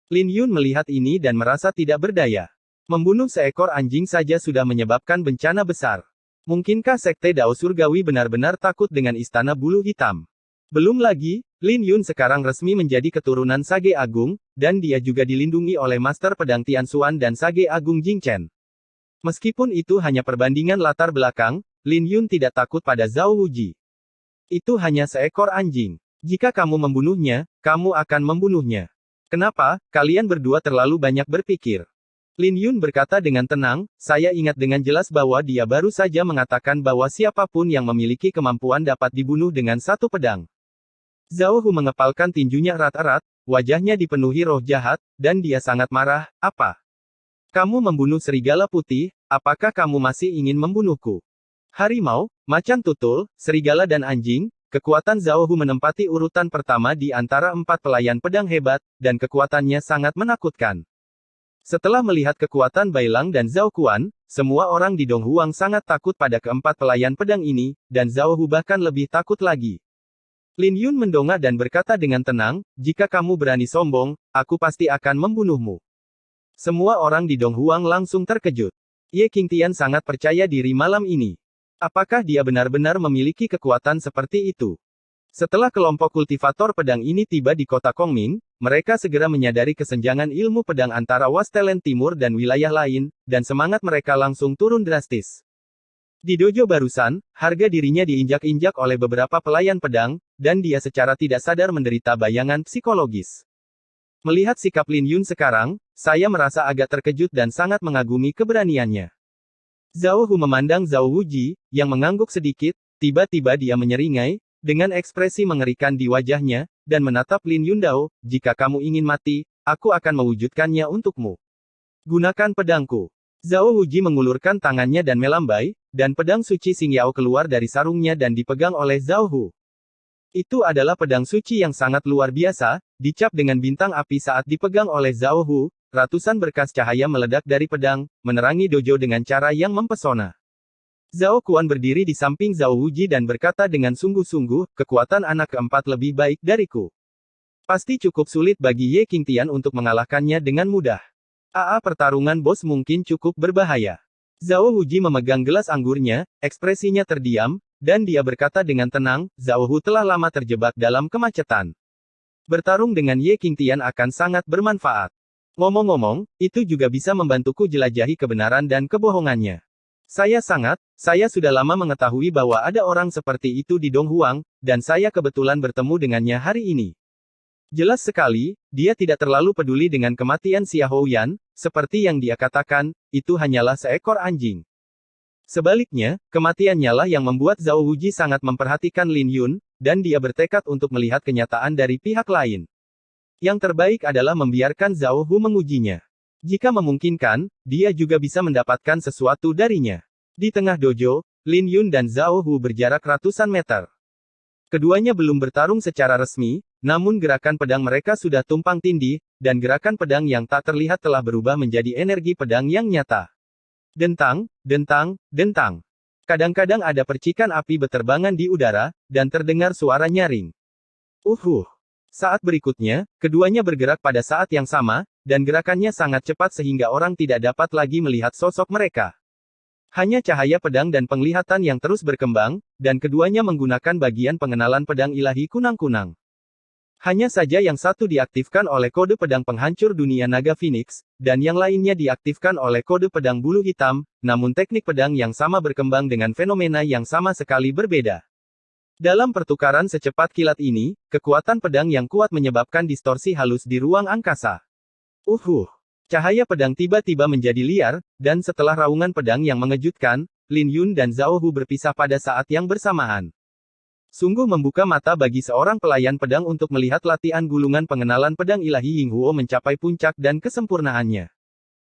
Lin Yun melihat ini dan merasa tidak berdaya. Membunuh seekor anjing saja sudah menyebabkan bencana besar. Mungkinkah Sekte Dao Surgawi benar-benar takut dengan Istana Bulu Hitam? Belum lagi, Lin Yun sekarang resmi menjadi keturunan Sage Agung, dan dia juga dilindungi oleh Master Pedang Tian Xuan dan Sage Agung Jing Chen. Meskipun itu hanya perbandingan latar belakang, Lin Yun tidak takut pada Zhao Wuji. Itu hanya seekor anjing. Jika kamu membunuhnya, kamu akan membunuhnya. Kenapa, kalian berdua terlalu banyak berpikir? Lin Yun berkata dengan tenang, "Saya ingat dengan jelas bahwa dia baru saja mengatakan bahwa siapapun yang memiliki kemampuan dapat dibunuh dengan satu pedang." Zhao Hu mengepalkan tinjunya erat-erat, wajahnya dipenuhi roh jahat, dan dia sangat marah. "Apa? Kamu membunuh serigala putih, apakah kamu masih ingin membunuhku?" Harimau, macan tutul, serigala dan anjing, kekuatan Zhao Hu menempati urutan pertama di antara 4 pelayan pedang hebat, dan kekuatannya sangat menakutkan. Setelah melihat kekuatan Bailang dan Zhao Kuan, semua orang di Donghuang sangat takut pada keempat pelayan pedang ini, dan Zhao Hu bahkan lebih takut lagi. Lin Yun mendongak dan berkata dengan tenang, "Jika kamu berani sombong, aku pasti akan membunuhmu." Semua orang di Donghuang langsung terkejut. Ye Qingtian sangat percaya diri malam ini. Apakah dia benar-benar memiliki kekuatan seperti itu? Setelah kelompok kultivator pedang ini tiba di kota Kongming, mereka segera menyadari kesenjangan ilmu pedang antara Wastelen Timur dan wilayah lain, dan semangat mereka langsung turun drastis. Di dojo barusan, harga dirinya diinjak-injak oleh beberapa pelayan pedang, dan dia secara tidak sadar menderita bayangan psikologis. Melihat sikap Lin Yun sekarang, saya merasa agak terkejut dan sangat mengagumi keberaniannya. Zhao Hu memandang Zhao Wuji, yang mengangguk sedikit, tiba-tiba dia menyeringai, dengan ekspresi mengerikan di wajahnya, dan menatap Lin Yundao, "Jika kamu ingin mati, aku akan mewujudkannya untukmu. Gunakan pedangku." Zhao Wuji mengulurkan tangannya dan melambai, dan pedang suci Xing Yao keluar dari sarungnya dan dipegang oleh Zhao Hu. Itu adalah pedang suci yang sangat luar biasa, dicap dengan bintang api saat dipegang oleh Zhao Hu, ratusan berkas cahaya meledak dari pedang, menerangi dojo dengan cara yang mempesona. Zhao Kuan berdiri di samping Zhao Wuji dan berkata dengan sungguh-sungguh, "Kekuatan anak keempat lebih baik dariku. Pasti cukup sulit bagi Ye Qingtian untuk mengalahkannya dengan mudah. Pertarungan bos mungkin cukup berbahaya." Zhao Wuji memegang gelas anggurnya, ekspresinya terdiam, dan dia berkata dengan tenang, "Zhao Hu telah lama terjebak dalam kemacetan. Bertarung dengan Ye Qingtian akan sangat bermanfaat. Ngomong-ngomong, itu juga bisa membantuku jelajahi kebenaran dan kebohongannya. Saya sudah lama mengetahui bahwa ada orang seperti itu di Donghuang, dan saya kebetulan bertemu dengannya hari ini." Jelas sekali, dia tidak terlalu peduli dengan kematian Xiahou Yan, seperti yang dia katakan, itu hanyalah seekor anjing. Sebaliknya, kematiannya lah yang membuat Zhao Wuji sangat memperhatikan Lin Yun, dan dia bertekad untuk melihat kenyataan dari pihak lain. Yang terbaik adalah membiarkan Zhao Hu mengujinya. Jika memungkinkan, dia juga bisa mendapatkan sesuatu darinya. Di tengah dojo, Lin Yun dan Zhao Hu berjarak ratusan meter. Keduanya belum bertarung secara resmi, namun gerakan pedang mereka sudah tumpang tindih, dan gerakan pedang yang tak terlihat telah berubah menjadi energi pedang yang nyata. Dentang, dentang, dentang. Kadang-kadang ada percikan api beterbangan di udara, dan terdengar suara nyaring. Saat berikutnya, keduanya bergerak pada saat yang sama, dan gerakannya sangat cepat sehingga orang tidak dapat lagi melihat sosok mereka. Hanya cahaya pedang dan penglihatan yang terus berkembang, dan keduanya menggunakan bagian pengenalan pedang ilahi kunang-kunang. Hanya saja yang satu diaktifkan oleh kode pedang penghancur dunia naga Phoenix, dan yang lainnya diaktifkan oleh kode pedang bulu hitam, namun teknik pedang yang sama berkembang dengan fenomena yang sama sekali berbeda. Dalam pertukaran secepat kilat ini, kekuatan pedang yang kuat menyebabkan distorsi halus di ruang angkasa. Cahaya pedang tiba-tiba menjadi liar, dan setelah raungan pedang yang mengejutkan, Lin Yun dan Zhao Hu berpisah pada saat yang bersamaan. Sungguh membuka mata bagi seorang pelayan pedang untuk melihat latihan gulungan pengenalan pedang ilahi Ying Huo mencapai puncak dan kesempurnaannya.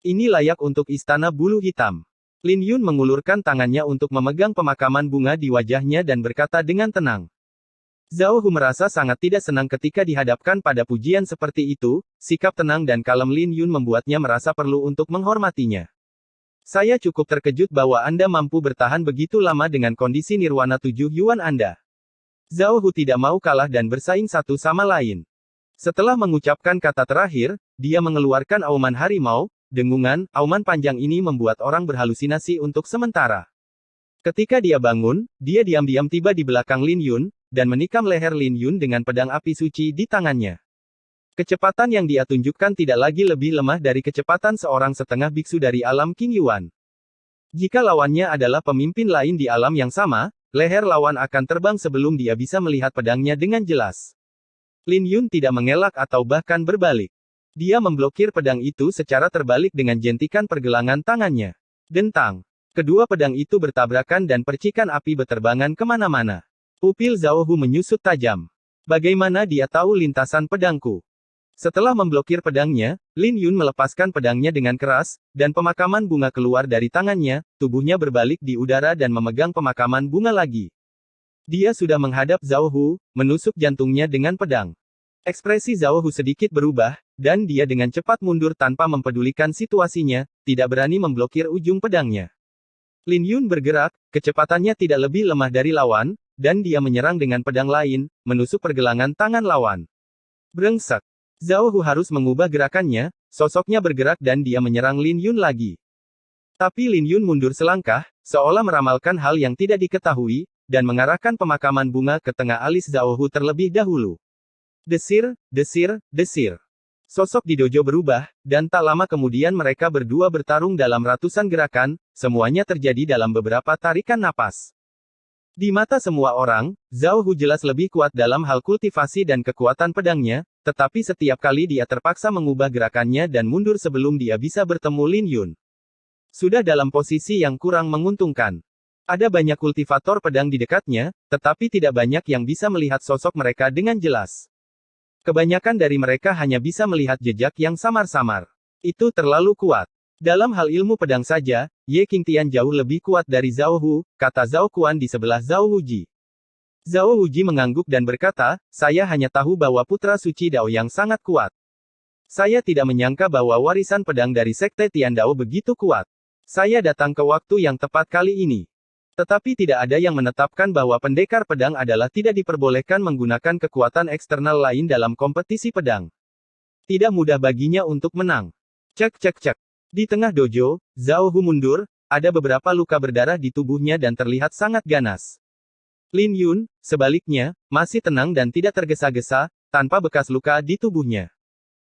Ini layak untuk istana bulu hitam. Lin Yun mengulurkan tangannya untuk memegang pemakaman bunga di wajahnya dan berkata dengan tenang. Zhao Hu merasa sangat tidak senang ketika dihadapkan pada pujian seperti itu, sikap tenang dan kalem Lin Yun membuatnya merasa perlu untuk menghormatinya. Saya cukup terkejut bahwa Anda mampu bertahan begitu lama dengan kondisi nirwana 7 Yuan Anda. Zhao Hu tidak mau kalah dan bersaing satu sama lain. Setelah mengucapkan kata terakhir, dia mengeluarkan auman harimau, dengungan, auman panjang ini membuat orang berhalusinasi untuk sementara. Ketika dia bangun, dia diam-diam tiba di belakang Lin Yun, dan menikam leher Lin Yun dengan pedang api suci di tangannya. Kecepatan yang dia tunjukkan tidak lagi lebih lemah dari kecepatan seorang setengah biksu dari alam King Yuan. Jika lawannya adalah pemimpin lain di alam yang sama, leher lawan akan terbang sebelum dia bisa melihat pedangnya dengan jelas. Lin Yun tidak mengelak atau bahkan berbalik. Dia memblokir pedang itu secara terbalik dengan jentikan pergelangan tangannya. Dentang. Kedua pedang itu bertabrakan dan percikan api beterbangan kemana-mana. Pupil Zhao Hu menyusut tajam. Bagaimana dia tahu lintasan pedangku? Setelah memblokir pedangnya, Lin Yun melepaskan pedangnya dengan keras, dan pemakaman bunga keluar dari tangannya, tubuhnya berbalik di udara dan memegang pemakaman bunga lagi. Dia sudah menghadap Zhao Hu, menusuk jantungnya dengan pedang. Ekspresi Zhao Hu sedikit berubah, dan dia dengan cepat mundur tanpa mempedulikan situasinya, tidak berani memblokir ujung pedangnya. Lin Yun bergerak, kecepatannya tidak lebih lemah dari lawan, dan dia menyerang dengan pedang lain, menusuk pergelangan tangan lawan. Brengsek. Zhao Hu harus mengubah gerakannya, sosoknya bergerak dan dia menyerang Lin Yun lagi. Tapi Lin Yun mundur selangkah, seolah meramalkan hal yang tidak diketahui, dan mengarahkan pemakaman bunga ke tengah alis Zhao Hu terlebih dahulu. Desir, desir, desir. Sosok di dojo berubah, dan tak lama kemudian mereka berdua bertarung dalam ratusan gerakan, semuanya terjadi dalam beberapa tarikan napas. Di mata semua orang, Zhao Hu jelas lebih kuat dalam hal kultivasi dan kekuatan pedangnya, tetapi setiap kali dia terpaksa mengubah gerakannya dan mundur sebelum dia bisa bertemu Lin Yun. Sudah dalam posisi yang kurang menguntungkan. Ada banyak kultivator pedang di dekatnya, tetapi tidak banyak yang bisa melihat sosok mereka dengan jelas. Kebanyakan dari mereka hanya bisa melihat jejak yang samar-samar. Itu terlalu kuat. Dalam hal ilmu pedang saja, Ye Qingtian jauh lebih kuat dari Zhao Hu, kata Zhao Kuan di sebelah Zhao Wuji. Zhao Wuji mengangguk dan berkata, saya hanya tahu bahwa putra suci Dao yang sangat kuat. Saya tidak menyangka bahwa warisan pedang dari Sekte Tian Dao begitu kuat. Saya datang ke waktu yang tepat kali ini. Tetapi tidak ada yang menetapkan bahwa pendekar pedang adalah tidak diperbolehkan menggunakan kekuatan eksternal lain dalam kompetisi pedang. Tidak mudah baginya untuk menang. Cek cek cek. Di tengah dojo, Zhao Hu mundur, ada beberapa luka berdarah di tubuhnya dan terlihat sangat ganas. Lin Yun, sebaliknya, masih tenang dan tidak tergesa-gesa, tanpa bekas luka di tubuhnya.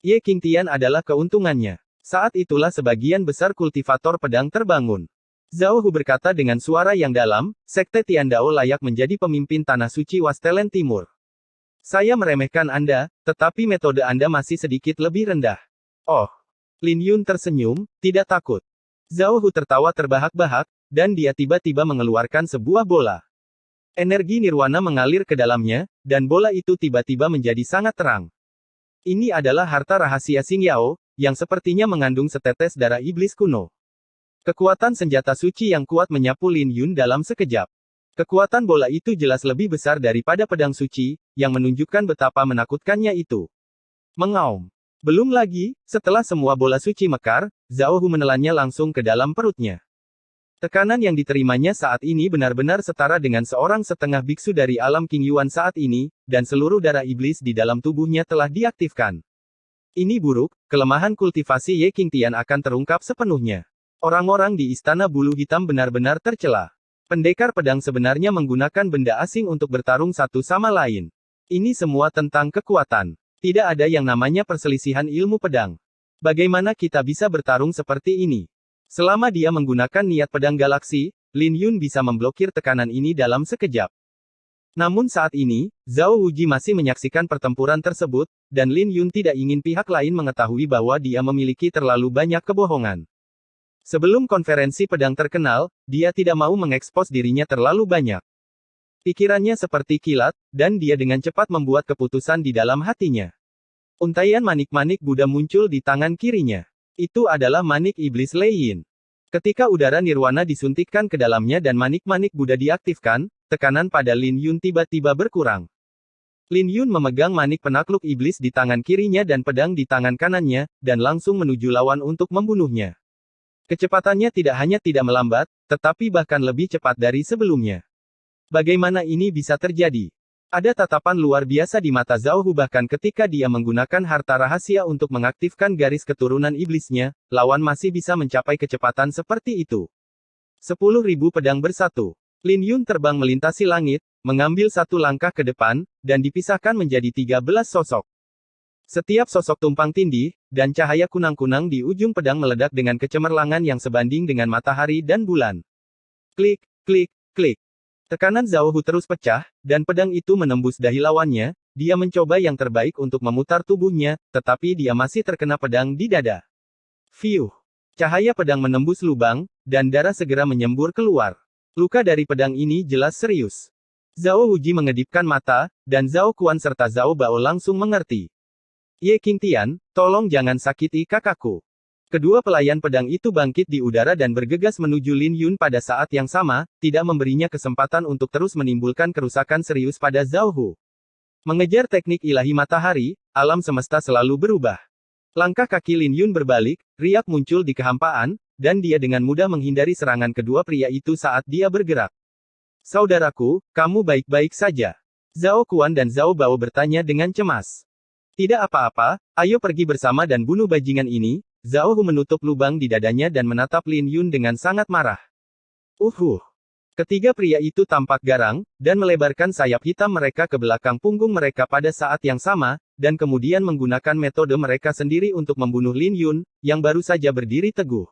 Ye Qingtian adalah keuntungannya. Saat itulah sebagian besar kultivator pedang terbangun. Zhao Hu berkata dengan suara yang dalam, Sekte Tian Dao layak menjadi pemimpin Tanah Suci Wastelen Timur. Saya meremehkan Anda, tetapi metode Anda masih sedikit lebih rendah. Oh. Lin Yun tersenyum, tidak takut. Zhao Hu tertawa terbahak-bahak, dan dia tiba-tiba mengeluarkan sebuah bola. Energi nirwana mengalir ke dalamnya, dan bola itu tiba-tiba menjadi sangat terang. Ini adalah harta rahasia Xing Yao, yang sepertinya mengandung setetes darah iblis kuno. Kekuatan senjata suci yang kuat menyapu Lin Yun dalam sekejap. Kekuatan bola itu jelas lebih besar daripada pedang suci, yang menunjukkan betapa menakutkannya itu. Mengaum. Belum lagi, setelah semua bola suci mekar, Zhao Hu menelannya langsung ke dalam perutnya. Tekanan yang diterimanya saat ini benar-benar setara dengan seorang setengah biksu dari alam King Yuan saat ini, dan seluruh darah iblis di dalam tubuhnya telah diaktifkan. Ini buruk, kelemahan kultivasi Ye Qingtian akan terungkap sepenuhnya. Orang-orang di Istana Bulu Hitam benar-benar tercela. Pendekar pedang sebenarnya menggunakan benda asing untuk bertarung satu sama lain. Ini semua tentang kekuatan. Tidak ada yang namanya perselisihan ilmu pedang. Bagaimana kita bisa bertarung seperti ini? Selama dia menggunakan niat pedang galaksi, Lin Yun bisa memblokir tekanan ini dalam sekejap. Namun saat ini, Zhao Wuji masih menyaksikan pertempuran tersebut, dan Lin Yun tidak ingin pihak lain mengetahui bahwa dia memiliki terlalu banyak kebohongan. Sebelum konferensi pedang terkenal, dia tidak mau mengekspos dirinya terlalu banyak. Pikirannya seperti kilat, dan dia dengan cepat membuat keputusan di dalam hatinya. Untaian manik-manik Buddha muncul di tangan kirinya. Itu adalah manik iblis Lei Yin. Ketika udara nirwana disuntikkan ke dalamnya dan manik-manik Buddha diaktifkan, tekanan pada Lin Yun tiba-tiba berkurang. Lin Yun memegang manik penakluk iblis di tangan kirinya dan pedang di tangan kanannya, dan langsung menuju lawan untuk membunuhnya. Kecepatannya tidak hanya tidak melambat, tetapi bahkan lebih cepat dari sebelumnya. Bagaimana ini bisa terjadi? Ada tatapan luar biasa di mata Zhao Hu bahkan ketika dia menggunakan harta rahasia untuk mengaktifkan garis keturunan iblisnya, lawan masih bisa mencapai kecepatan seperti itu. 10.000 pedang bersatu. Lin Yun terbang melintasi langit, mengambil satu langkah ke depan, dan dipisahkan menjadi 13 sosok. Setiap sosok tumpang tindih, dan cahaya kunang-kunang di ujung pedang meledak dengan kecemerlangan yang sebanding dengan matahari dan bulan. Klik, klik, klik. Tekanan Zhao Hu terus pecah, dan pedang itu menembus dahi lawannya. Dia mencoba yang terbaik untuk memutar tubuhnya, tetapi dia masih terkena pedang di dada. Fiuh! Cahaya pedang menembus lubang, dan darah segera menyembur keluar. Luka dari pedang ini jelas serius. Zhao Wuji mengedipkan mata, dan Zhao Kuan serta Zhao Bao langsung mengerti. Ye Qingtian, tolong jangan sakiti kakakku. Kedua pelayan pedang itu bangkit di udara dan bergegas menuju Lin Yun pada saat yang sama, tidak memberinya kesempatan untuk terus menimbulkan kerusakan serius pada Zhao Hu. Mengejar teknik ilahi matahari, alam semesta selalu berubah. Langkah kaki Lin Yun berbalik, riak muncul di kehampaan, dan dia dengan mudah menghindari serangan kedua pria itu saat dia bergerak. Saudaraku, kamu baik-baik saja? Zhao Kuan dan Zhao Bao bertanya dengan cemas. Tidak apa-apa, ayo pergi bersama dan bunuh bajingan ini. Zhao Hu menutup lubang di dadanya dan menatap Lin Yun dengan sangat marah. Ketiga pria itu tampak garang, dan melebarkan sayap hitam mereka ke belakang punggung mereka pada saat yang sama, dan kemudian menggunakan metode mereka sendiri untuk membunuh Lin Yun, yang baru saja berdiri teguh.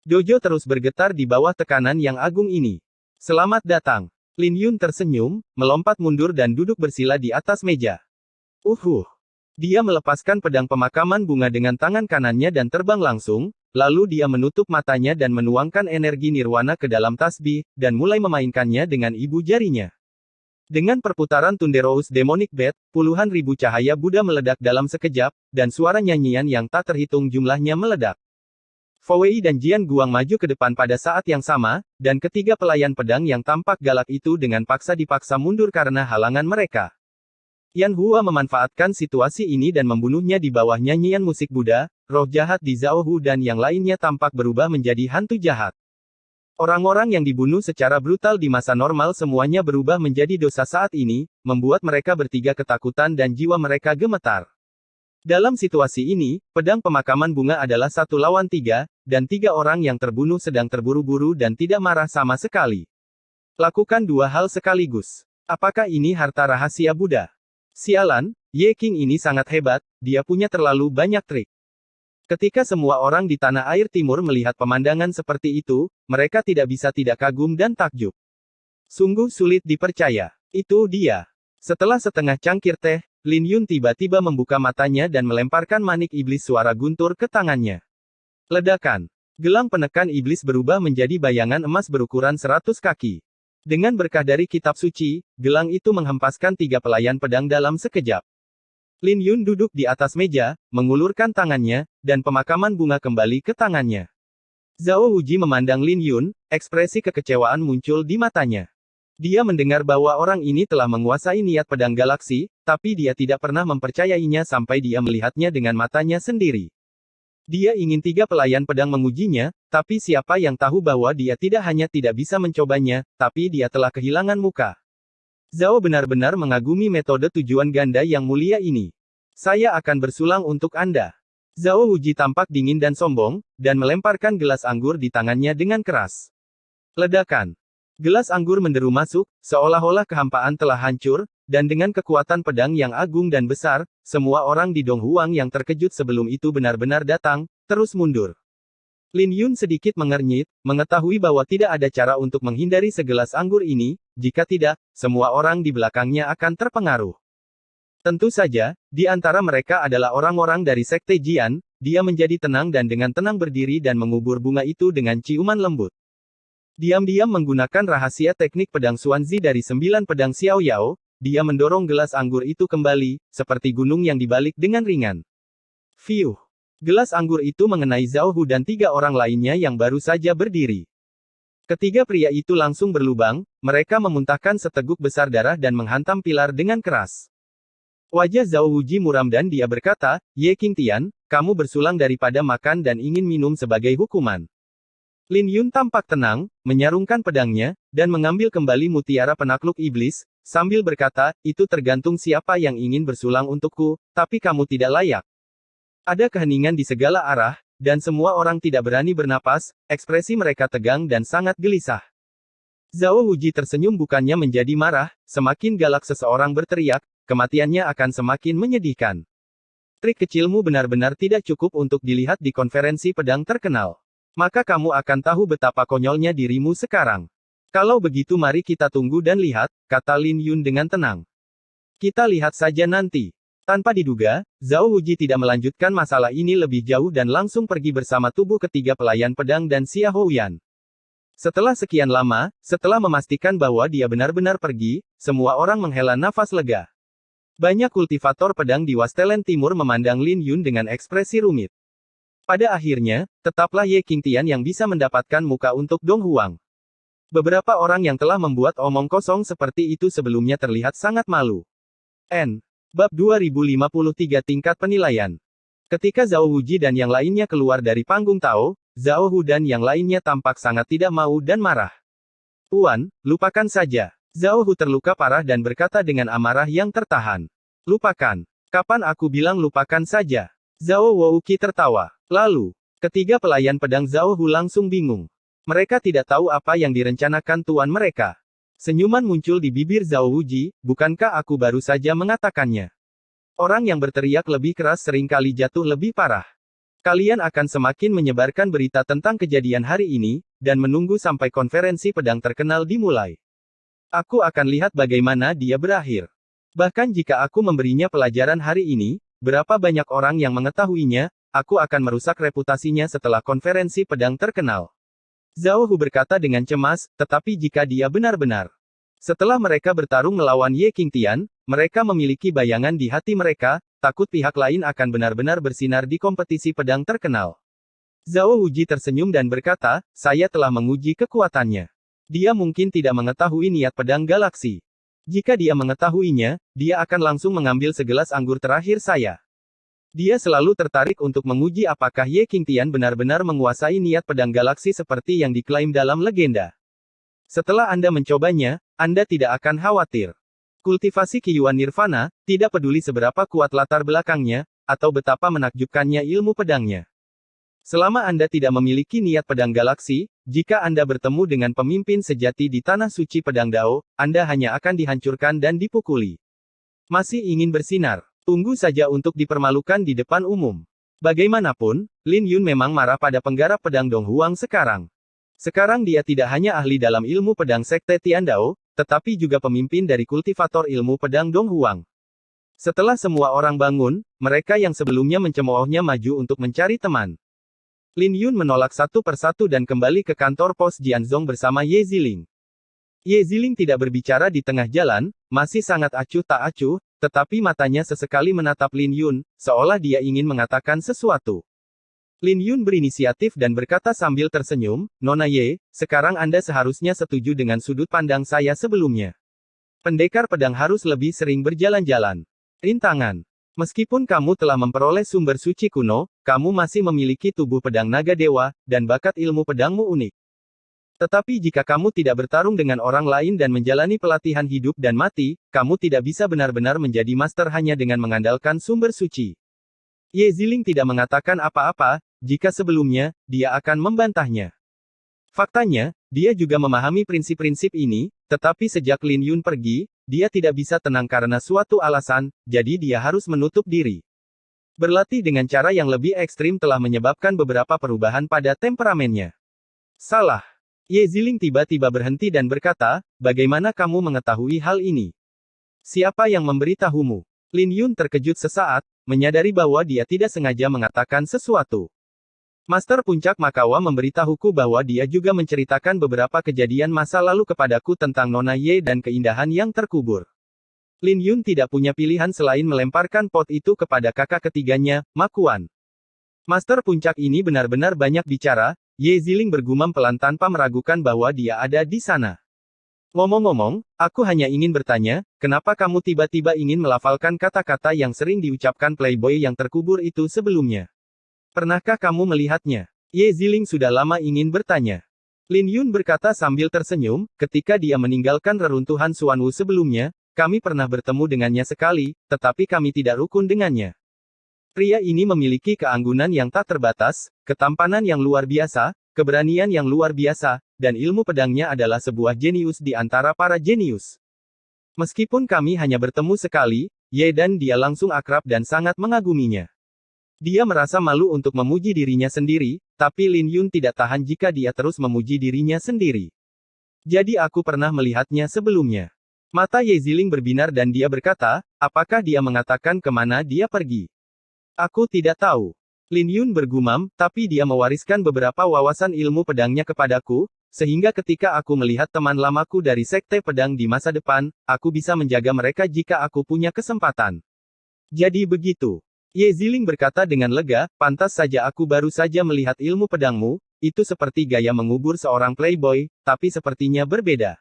Dojo terus bergetar di bawah tekanan yang agung ini. Selamat datang. Lin Yun tersenyum, melompat mundur dan duduk bersila di atas meja. Dia melepaskan pedang pemakaman bunga dengan tangan kanannya dan terbang langsung, lalu dia menutup matanya dan menuangkan energi nirwana ke dalam tasbih, dan mulai memainkannya dengan ibu jarinya. Dengan perputaran Thunderous Demonic Bat, puluhan ribu cahaya Buddha meledak dalam sekejap, dan suara nyanyian yang tak terhitung jumlahnya meledak. Fowei dan Jian Guang maju ke depan pada saat yang sama, dan ketiga pelayan pedang yang tampak galak itu dengan paksa dipaksa mundur karena halangan mereka. Yan Hua memanfaatkan situasi ini dan membunuhnya di bawah nyanyian musik Buddha. Roh jahat di Zhao Hu dan yang lainnya tampak berubah menjadi hantu jahat. Orang-orang yang dibunuh secara brutal di masa normal semuanya berubah menjadi dosa saat ini, membuat mereka bertiga ketakutan dan jiwa mereka gemetar. Dalam situasi ini, pedang pemakaman bunga adalah 1 lawan 3, dan 3 orang yang terbunuh sedang terburu-buru dan tidak marah sama sekali. Lakukan 2 hal sekaligus. Apakah ini harta rahasia Buddha? Sialan, Ye King ini sangat hebat, dia punya terlalu banyak trik. Ketika semua orang di tanah air timur melihat pemandangan seperti itu, mereka tidak bisa tidak kagum dan takjub. Sungguh sulit dipercaya. Itu dia. Setelah setengah cangkir teh, Lin Yun tiba-tiba membuka matanya dan melemparkan manik iblis suara guntur ke tangannya. Ledakan. Gelang penekan iblis berubah menjadi bayangan emas berukuran 100 kaki. Dengan berkah dari kitab suci, gelang itu menghempaskan 3 pelayan pedang dalam sekejap. Lin Yun duduk di atas meja, mengulurkan tangannya, dan pemakaman bunga kembali ke tangannya. Zhao Wuji memandang Lin Yun, ekspresi kekecewaan muncul di matanya. Dia mendengar bahwa orang ini telah menguasai niat pedang galaksi, tapi dia tidak pernah mempercayainya sampai dia melihatnya dengan matanya sendiri. Dia ingin 3 pelayan pedang mengujinya, tapi siapa yang tahu bahwa dia tidak hanya tidak bisa mencobanya, tapi dia telah kehilangan muka. Zhao benar-benar mengagumi metode tujuan ganda yang mulia ini. Saya akan bersulang untuk Anda. Zhao Wuji tampak dingin dan sombong, dan melemparkan gelas anggur di tangannya dengan keras. Ledakan. Gelas anggur menderu masuk, seolah-olah kehampaan telah hancur, dan dengan kekuatan pedang yang agung dan besar, semua orang di Donghuang yang terkejut sebelum itu benar-benar datang, terus mundur. Lin Yun sedikit mengernyit, mengetahui bahwa tidak ada cara untuk menghindari segelas anggur ini, jika tidak, semua orang di belakangnya akan terpengaruh. Tentu saja, di antara mereka adalah orang-orang dari Sekte Jian, dia menjadi tenang dan dengan tenang berdiri dan mengubur bunga itu dengan ciuman lembut. Diam-diam menggunakan rahasia teknik pedang Xuanzi dari 9 pedang Xiao Yao, dia mendorong gelas anggur itu kembali, seperti gunung yang dibalik dengan ringan. Fiuh! Gelas anggur itu mengenai Zhao Hu dan 3 orang lainnya yang baru saja berdiri. Ketiga pria itu langsung berlubang, mereka memuntahkan seteguk besar darah dan menghantam pilar dengan keras. Wajah Zhao Wuji muram dan dia berkata, "Ye Qingtian, kamu bersulang daripada makan dan ingin minum sebagai hukuman." Lin Yun tampak tenang, menyarungkan pedangnya, dan mengambil kembali mutiara penakluk iblis, sambil berkata, "Itu tergantung siapa yang ingin bersulang untukku, tapi kamu tidak layak." Ada keheningan di segala arah, dan semua orang tidak berani bernapas, ekspresi mereka tegang dan sangat gelisah. Zhao Wuji tersenyum bukannya menjadi marah, semakin galak seseorang berteriak, kematiannya akan semakin menyedihkan. Trik kecilmu benar-benar tidak cukup untuk dilihat di konferensi pedang terkenal. Maka kamu akan tahu betapa konyolnya dirimu sekarang. Kalau begitu mari kita tunggu dan lihat, kata Lin Yun dengan tenang. Kita lihat saja nanti. Tanpa diduga, Zhao Wuji tidak melanjutkan masalah ini lebih jauh dan langsung pergi bersama tubuh ketiga pelayan pedang dan Xia Houyan. Setelah sekian lama, setelah memastikan bahwa dia benar-benar pergi, semua orang menghela nafas lega. Banyak kultivator pedang di Wastelen Timur memandang Lin Yun dengan ekspresi rumit. Pada akhirnya, tetaplah Ye Qingtian yang bisa mendapatkan muka untuk Donghuang. Beberapa orang yang telah membuat omong kosong seperti itu sebelumnya terlihat sangat malu. Bab 2053 Tingkat Penilaian. Ketika Zhao Wuji dan yang lainnya keluar dari panggung Tao, Zhao Hu dan yang lainnya tampak sangat tidak mau dan marah. "Tuan, lupakan saja." Zhao Hu terluka parah dan berkata dengan amarah yang tertahan. "Lupakan. Kapan aku bilang lupakan saja?" Zhao Wouqi tertawa. Lalu, ketiga pelayan pedang Zhao Hu langsung bingung. Mereka tidak tahu apa yang direncanakan tuan mereka. Senyuman muncul di bibir Zhao Wuji, bukankah aku baru saja mengatakannya? Orang yang berteriak lebih keras seringkali jatuh lebih parah. Kalian akan semakin menyebarkan berita tentang kejadian hari ini, dan menunggu sampai konferensi pedang terkenal dimulai. Aku akan lihat bagaimana dia berakhir. Bahkan jika aku memberinya pelajaran hari ini, berapa banyak orang yang mengetahuinya, aku akan merusak reputasinya setelah konferensi pedang terkenal. Zhao Hu berkata dengan cemas, tetapi jika dia benar-benar. Setelah mereka bertarung melawan Ye Qingtian, mereka memiliki bayangan di hati mereka, takut pihak lain akan benar-benar bersinar di kompetisi pedang terkenal. Zhao Wuji tersenyum dan berkata, saya telah menguji kekuatannya. Dia mungkin tidak mengetahui niat pedang galaksi. Jika dia mengetahuinya, dia akan langsung mengambil segelas anggur terakhir saya. Dia selalu tertarik untuk menguji apakah Ye Qingtian benar-benar menguasai niat pedang galaksi seperti yang diklaim dalam legenda. Setelah Anda mencobanya, Anda tidak akan khawatir. Kultivasi Qiyuan Nirvana, tidak peduli seberapa kuat latar belakangnya, atau betapa menakjubkannya ilmu pedangnya. Selama Anda tidak memiliki niat pedang galaksi, jika Anda bertemu dengan pemimpin sejati di tanah suci pedang Dao, Anda hanya akan dihancurkan dan dipukuli. Masih ingin bersinar? Tunggu saja untuk dipermalukan di depan umum. Bagaimanapun, Lin Yun memang marah pada penggarap pedang Donghuang sekarang. Sekarang dia tidak hanya ahli dalam ilmu pedang Sekte Tiandao, tetapi juga pemimpin dari kultivator ilmu pedang Dong Huang. Setelah semua orang bangun, mereka yang sebelumnya mencemoohnya maju untuk mencari teman. Lin Yun menolak satu persatu dan kembali ke kantor pos Jianzhong bersama Ye Ziling. Ye Ziling tidak berbicara di tengah jalan, masih sangat acuh tak acuh, tetapi matanya sesekali menatap Lin Yun, seolah dia ingin mengatakan sesuatu. Lin Yun berinisiatif dan berkata sambil tersenyum, "Nona Ye, sekarang Anda seharusnya setuju dengan sudut pandang saya sebelumnya. Pendekar pedang harus lebih sering berjalan-jalan. Rintangan. Meskipun kamu telah memperoleh sumber suci kuno, kamu masih memiliki tubuh pedang naga dewa, dan bakat ilmu pedangmu unik. Tetapi jika kamu tidak bertarung dengan orang lain dan menjalani pelatihan hidup dan mati, kamu tidak bisa benar-benar menjadi master hanya dengan mengandalkan sumber suci." Ye Ziling tidak mengatakan apa-apa, jika sebelumnya, dia akan membantahnya. Faktanya, dia juga memahami prinsip-prinsip ini, tetapi sejak Lin Yun pergi, dia tidak bisa tenang karena suatu alasan, jadi dia harus menutup diri. Berlatih dengan cara yang lebih ekstrim telah menyebabkan beberapa perubahan pada temperamennya. Salah. Ye Ziling tiba-tiba berhenti dan berkata, "Bagaimana kamu mengetahui hal ini? Siapa yang memberitahumu?" Lin Yun terkejut sesaat, menyadari bahwa dia tidak sengaja mengatakan sesuatu. Master Puncak Makawa memberitahuku bahwa dia juga menceritakan beberapa kejadian masa lalu kepadaku tentang Nona Ye dan keindahan yang terkubur. Lin Yun tidak punya pilihan selain melemparkan pot itu kepada kakak ketiganya, Makuan. Master Puncak ini benar-benar banyak bicara, Ye Ziling bergumam pelan tanpa meragukan bahwa dia ada di sana. "Ngomong-ngomong, aku hanya ingin bertanya, kenapa kamu tiba-tiba ingin melafalkan kata-kata yang sering diucapkan playboy yang terkubur itu sebelumnya? Pernahkah kamu melihatnya?" Ye Ziling sudah lama ingin bertanya. Lin Yun berkata sambil tersenyum, "Ketika dia meninggalkan reruntuhan Xuanwu sebelumnya, kami pernah bertemu dengannya sekali, tetapi kami tidak rukun dengannya. Pria ini memiliki keanggunan yang tak terbatas, ketampanan yang luar biasa, keberanian yang luar biasa, dan ilmu pedangnya adalah sebuah jenius di antara para jenius. Meskipun kami hanya bertemu sekali, Ye dan dia langsung akrab dan sangat mengaguminya." Dia merasa malu untuk memuji dirinya sendiri, tapi Lin Yun tidak tahan jika dia terus memuji dirinya sendiri. "Jadi aku pernah melihatnya sebelumnya." Mata Ye Ziling berbinar dan dia berkata, "Apakah dia mengatakan kemana dia pergi?" "Aku tidak tahu." Lin Yun bergumam, "Tapi dia mewariskan beberapa wawasan ilmu pedangnya kepadaku, sehingga ketika aku melihat teman lamaku dari sekte pedang di masa depan, aku bisa menjaga mereka jika aku punya kesempatan." "Jadi begitu." Ye Ziling berkata dengan lega, "Pantas saja aku baru saja melihat ilmu pedangmu, itu seperti gaya mengubur seorang playboy, tapi sepertinya berbeda.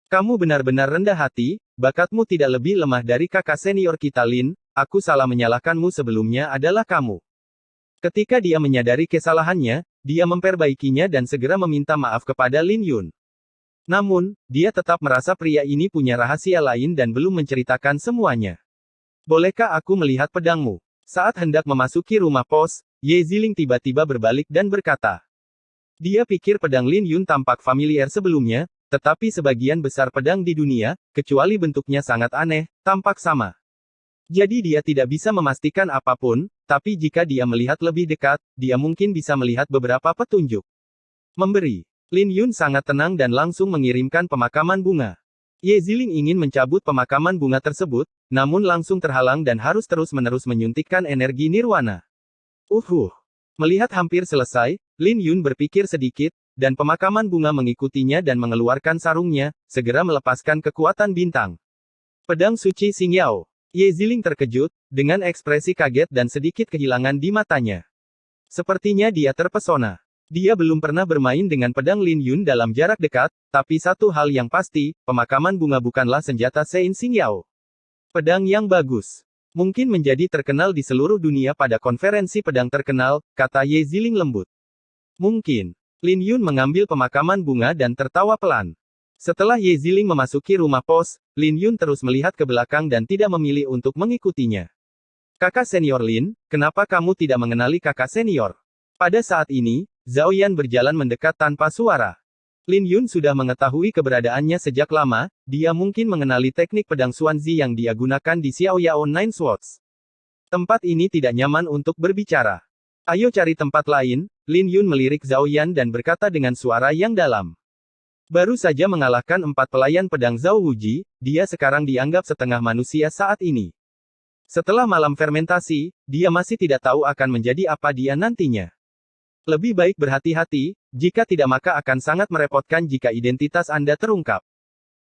Kamu benar-benar rendah hati, bakatmu tidak lebih lemah dari kakak senior kita Lin, aku salah menyalahkanmu sebelumnya adalah kamu." Ketika dia menyadari kesalahannya, dia memperbaikinya dan segera meminta maaf kepada Lin Yun. Namun, dia tetap merasa pria ini punya rahasia lain dan belum menceritakan semuanya. "Bolehkah aku melihat pedangmu?" Saat hendak memasuki rumah pos, Ye Ziling tiba-tiba berbalik dan berkata. Dia pikir pedang Lin Yun tampak familiar sebelumnya, tetapi sebagian besar pedang di dunia, kecuali bentuknya sangat aneh, tampak sama. Jadi dia tidak bisa memastikan apapun, tapi jika dia melihat lebih dekat, dia mungkin bisa melihat beberapa petunjuk. Memberi. Lin Yun sangat tenang dan langsung mengirimkan pemakaman bunga. Ye Ziling ingin mencabut pemakaman bunga tersebut, namun langsung terhalang dan harus terus-menerus menyuntikkan energi nirwana. Melihat hampir selesai, Lin Yun berpikir sedikit, dan pemakaman bunga mengikutinya dan mengeluarkan sarungnya, segera melepaskan kekuatan bintang. Pedang suci Xingyao. Ye Ziling terkejut, dengan ekspresi kaget dan sedikit kehilangan di matanya. Sepertinya dia terpesona. Dia belum pernah bermain dengan pedang Lin Yun dalam jarak dekat, tapi satu hal yang pasti, pemakaman bunga bukanlah senjata Sein Xingyao. Pedang yang bagus. Mungkin menjadi terkenal di seluruh dunia pada konferensi pedang terkenal, kata Ye Ziling lembut. Mungkin. Lin Yun mengambil pemakaman bunga dan tertawa pelan. Setelah Ye Ziling memasuki rumah pos, Lin Yun terus melihat ke belakang dan tidak memilih untuk mengikutinya. "Kakak senior Lin, kenapa kamu tidak mengenali kakak senior?" Pada saat ini, Zhao Yan berjalan mendekat tanpa suara. Lin Yun sudah mengetahui keberadaannya sejak lama, dia mungkin mengenali teknik pedang Xuanzi yang dia gunakan di Xiaoyao Nine Swords. Tempat ini tidak nyaman untuk berbicara. "Ayo cari tempat lain," Lin Yun melirik Zhao Yan dan berkata dengan suara yang dalam. Baru saja mengalahkan 4 pelayan pedang Zhao Wuji, dia sekarang dianggap setengah manusia saat ini. Setelah malam fermentasi, dia masih tidak tahu akan menjadi apa dia nantinya. Lebih baik berhati-hati, jika tidak maka akan sangat merepotkan jika identitas Anda terungkap.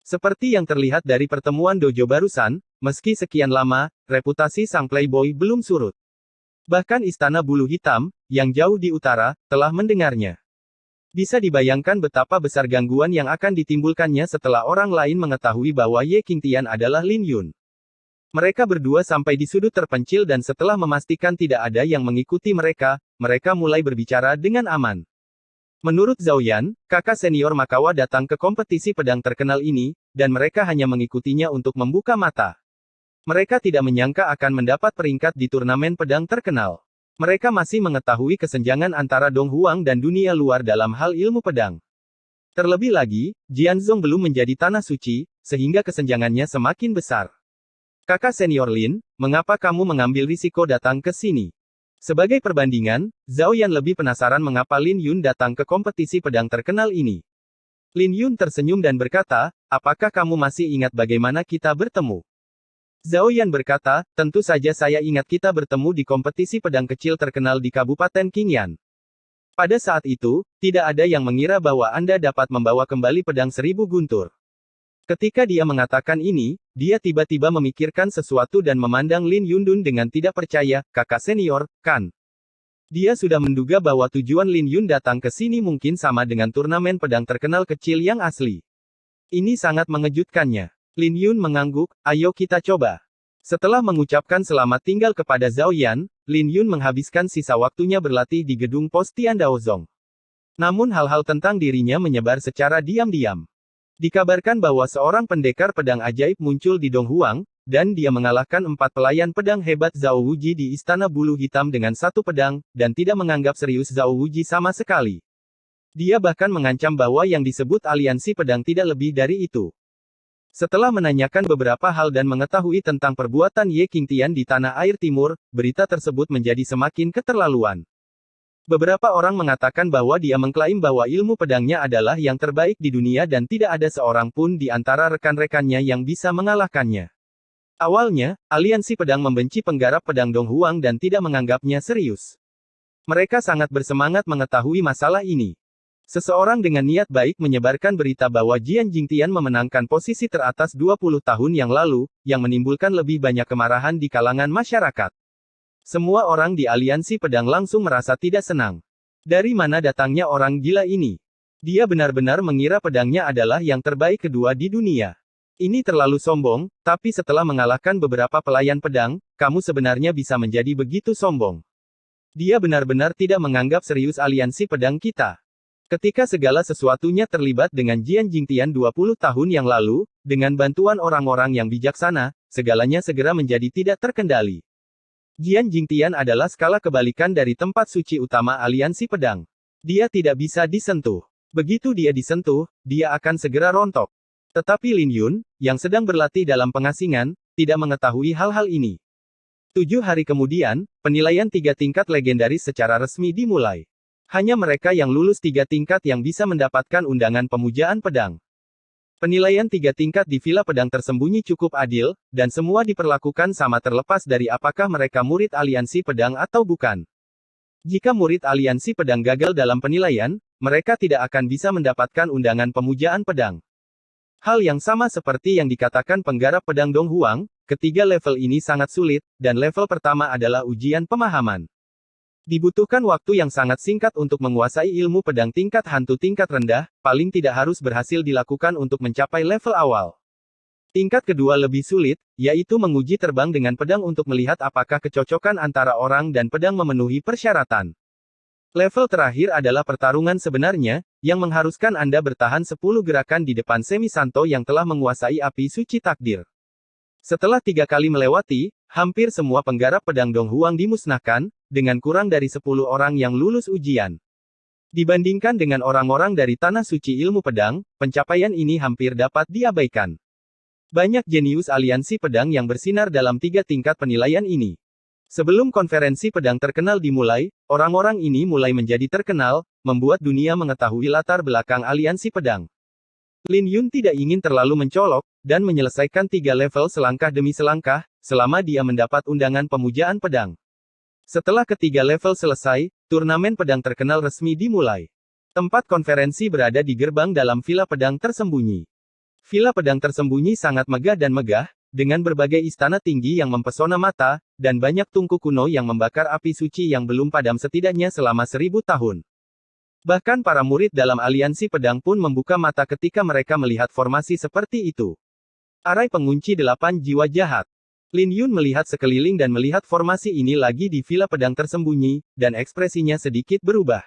Seperti yang terlihat dari pertemuan dojo barusan, meski sekian lama, reputasi sang playboy belum surut. Bahkan Istana Bulu Hitam, yang jauh di utara, telah mendengarnya. Bisa dibayangkan betapa besar gangguan yang akan ditimbulkannya setelah orang lain mengetahui bahwa Ye Qingtian adalah Lin Yun. Mereka berdua sampai di sudut terpencil dan setelah memastikan tidak ada yang mengikuti mereka, mereka mulai berbicara dengan aman. Menurut Zhao Yan, kakak senior Makawa datang ke kompetisi pedang terkenal ini, dan mereka hanya mengikutinya untuk membuka mata. Mereka tidak menyangka akan mendapat peringkat di turnamen pedang terkenal. Mereka masih mengetahui kesenjangan antara Dong Huang dan dunia luar dalam hal ilmu pedang. Terlebih lagi, Jianzong belum menjadi tanah suci, sehingga kesenjangannya semakin besar. Kakak senior Lin, mengapa kamu mengambil risiko datang ke sini? Sebagai perbandingan, Zhao Yan lebih penasaran mengapa Lin Yun datang ke kompetisi pedang terkenal ini. Lin Yun tersenyum dan berkata, apakah kamu masih ingat bagaimana kita bertemu? Zhao Yan berkata, tentu saja saya ingat kita bertemu di kompetisi pedang kecil terkenal di Kabupaten Qingyan. Pada saat itu, tidak ada yang mengira bahwa Anda dapat membawa kembali pedang 1000 guntur. Ketika dia mengatakan ini, dia tiba-tiba memikirkan sesuatu dan memandang Lin Yundun dengan tidak percaya, kakak senior, kan? Dia sudah menduga bahwa tujuan Lin Yun datang ke sini mungkin sama dengan turnamen pedang terkenal kecil yang asli. Ini sangat mengejutkannya. Lin Yun mengangguk, ayo kita coba. Setelah mengucapkan selamat tinggal kepada Zhao Yan, Lin Yun menghabiskan sisa waktunya berlatih di gedung pos Tiandaozong. Namun hal-hal tentang dirinya menyebar secara diam-diam. Dikabarkan bahwa seorang pendekar pedang ajaib muncul di Dong Huang, dan dia mengalahkan 4 pelayan pedang hebat Zhao Wuji di Istana Bulu Hitam dengan 1 pedang, dan tidak menganggap serius Zhao Wuji sama sekali. Dia bahkan mengancam bahwa yang disebut aliansi pedang tidak lebih dari itu. Setelah menanyakan beberapa hal dan mengetahui tentang perbuatan Ye Qingtian di Tanah Air Timur, berita tersebut menjadi semakin keterlaluan. Beberapa orang mengatakan bahwa dia mengklaim bahwa ilmu pedangnya adalah yang terbaik di dunia dan tidak ada seorang pun di antara rekan-rekannya yang bisa mengalahkannya. Awalnya, aliansi pedang membenci penggarap pedang Dong Huang dan tidak menganggapnya serius. Mereka sangat bersemangat mengetahui masalah ini. Seseorang dengan niat baik menyebarkan berita bahwa Jian Jingtian memenangkan posisi teratas 20 tahun yang lalu, yang menimbulkan lebih banyak kemarahan di kalangan masyarakat. Semua orang di aliansi pedang langsung merasa tidak senang. Dari mana datangnya orang gila ini? Dia benar-benar mengira pedangnya adalah yang terbaik kedua di dunia. Ini terlalu sombong, tapi setelah mengalahkan beberapa pelayan pedang, kamu sebenarnya bisa menjadi begitu sombong. Dia benar-benar tidak menganggap serius aliansi pedang kita. Ketika segala sesuatunya terlibat dengan Jian Jingtian 20 tahun yang lalu, dengan bantuan orang-orang yang bijaksana, segalanya segera menjadi tidak terkendali. Jian Jingtian adalah skala kebalikan dari tempat suci utama aliansi pedang. Dia tidak bisa disentuh. Begitu dia disentuh, dia akan segera rontok. Tetapi Lin Yun, yang sedang berlatih dalam pengasingan, tidak mengetahui hal-hal ini. 7 hari kemudian, penilaian 3 tingkat legendaris secara resmi dimulai. Hanya mereka yang lulus 3 tingkat yang bisa mendapatkan undangan pemujaan pedang. Penilaian 3 tingkat di Villa Pedang Tersembunyi cukup adil, dan semua diperlakukan sama terlepas dari apakah mereka murid aliansi pedang atau bukan. Jika murid aliansi pedang gagal dalam penilaian, mereka tidak akan bisa mendapatkan undangan pemujaan pedang. Hal yang sama seperti yang dikatakan penggarap pedang Dong Huang, ketiga level ini sangat sulit, dan level pertama adalah ujian pemahaman. Dibutuhkan waktu yang sangat singkat untuk menguasai ilmu pedang tingkat hantu tingkat rendah, paling tidak harus berhasil dilakukan untuk mencapai level awal. Tingkat kedua lebih sulit, yaitu menguji terbang dengan pedang untuk melihat apakah kecocokan antara orang dan pedang memenuhi persyaratan. Level terakhir adalah pertarungan sebenarnya, yang mengharuskan Anda bertahan 10 gerakan di depan Semi Santo yang telah menguasai api suci takdir. Setelah 3 kali melewati, hampir semua penggarap pedang Dong Huang dimusnahkan, dengan kurang dari 10 orang yang lulus ujian. Dibandingkan dengan orang-orang dari Tanah Suci Ilmu Pedang, pencapaian ini hampir dapat diabaikan. Banyak jenius aliansi pedang yang bersinar dalam 3 tingkat penilaian ini. Sebelum konferensi pedang terkenal dimulai, orang-orang ini mulai menjadi terkenal, membuat dunia mengetahui latar belakang aliansi pedang. Lin Yun tidak ingin terlalu mencolok, dan menyelesaikan 3 level selangkah demi selangkah, selama dia mendapat undangan pemujaan pedang. Setelah ketiga level selesai, turnamen pedang terkenal resmi dimulai. Tempat konferensi berada di gerbang dalam villa pedang tersembunyi. Villa pedang tersembunyi sangat megah dan megah, dengan berbagai istana tinggi yang mempesona mata, dan banyak tungku kuno yang membakar api suci yang belum padam setidaknya selama 1000 tahun. Bahkan para murid dalam aliansi pedang pun membuka mata ketika mereka melihat formasi seperti itu. Arai pengunci 8 jiwa jahat. Lin Yun melihat sekeliling dan melihat formasi ini lagi di villa pedang tersembunyi, dan ekspresinya sedikit berubah.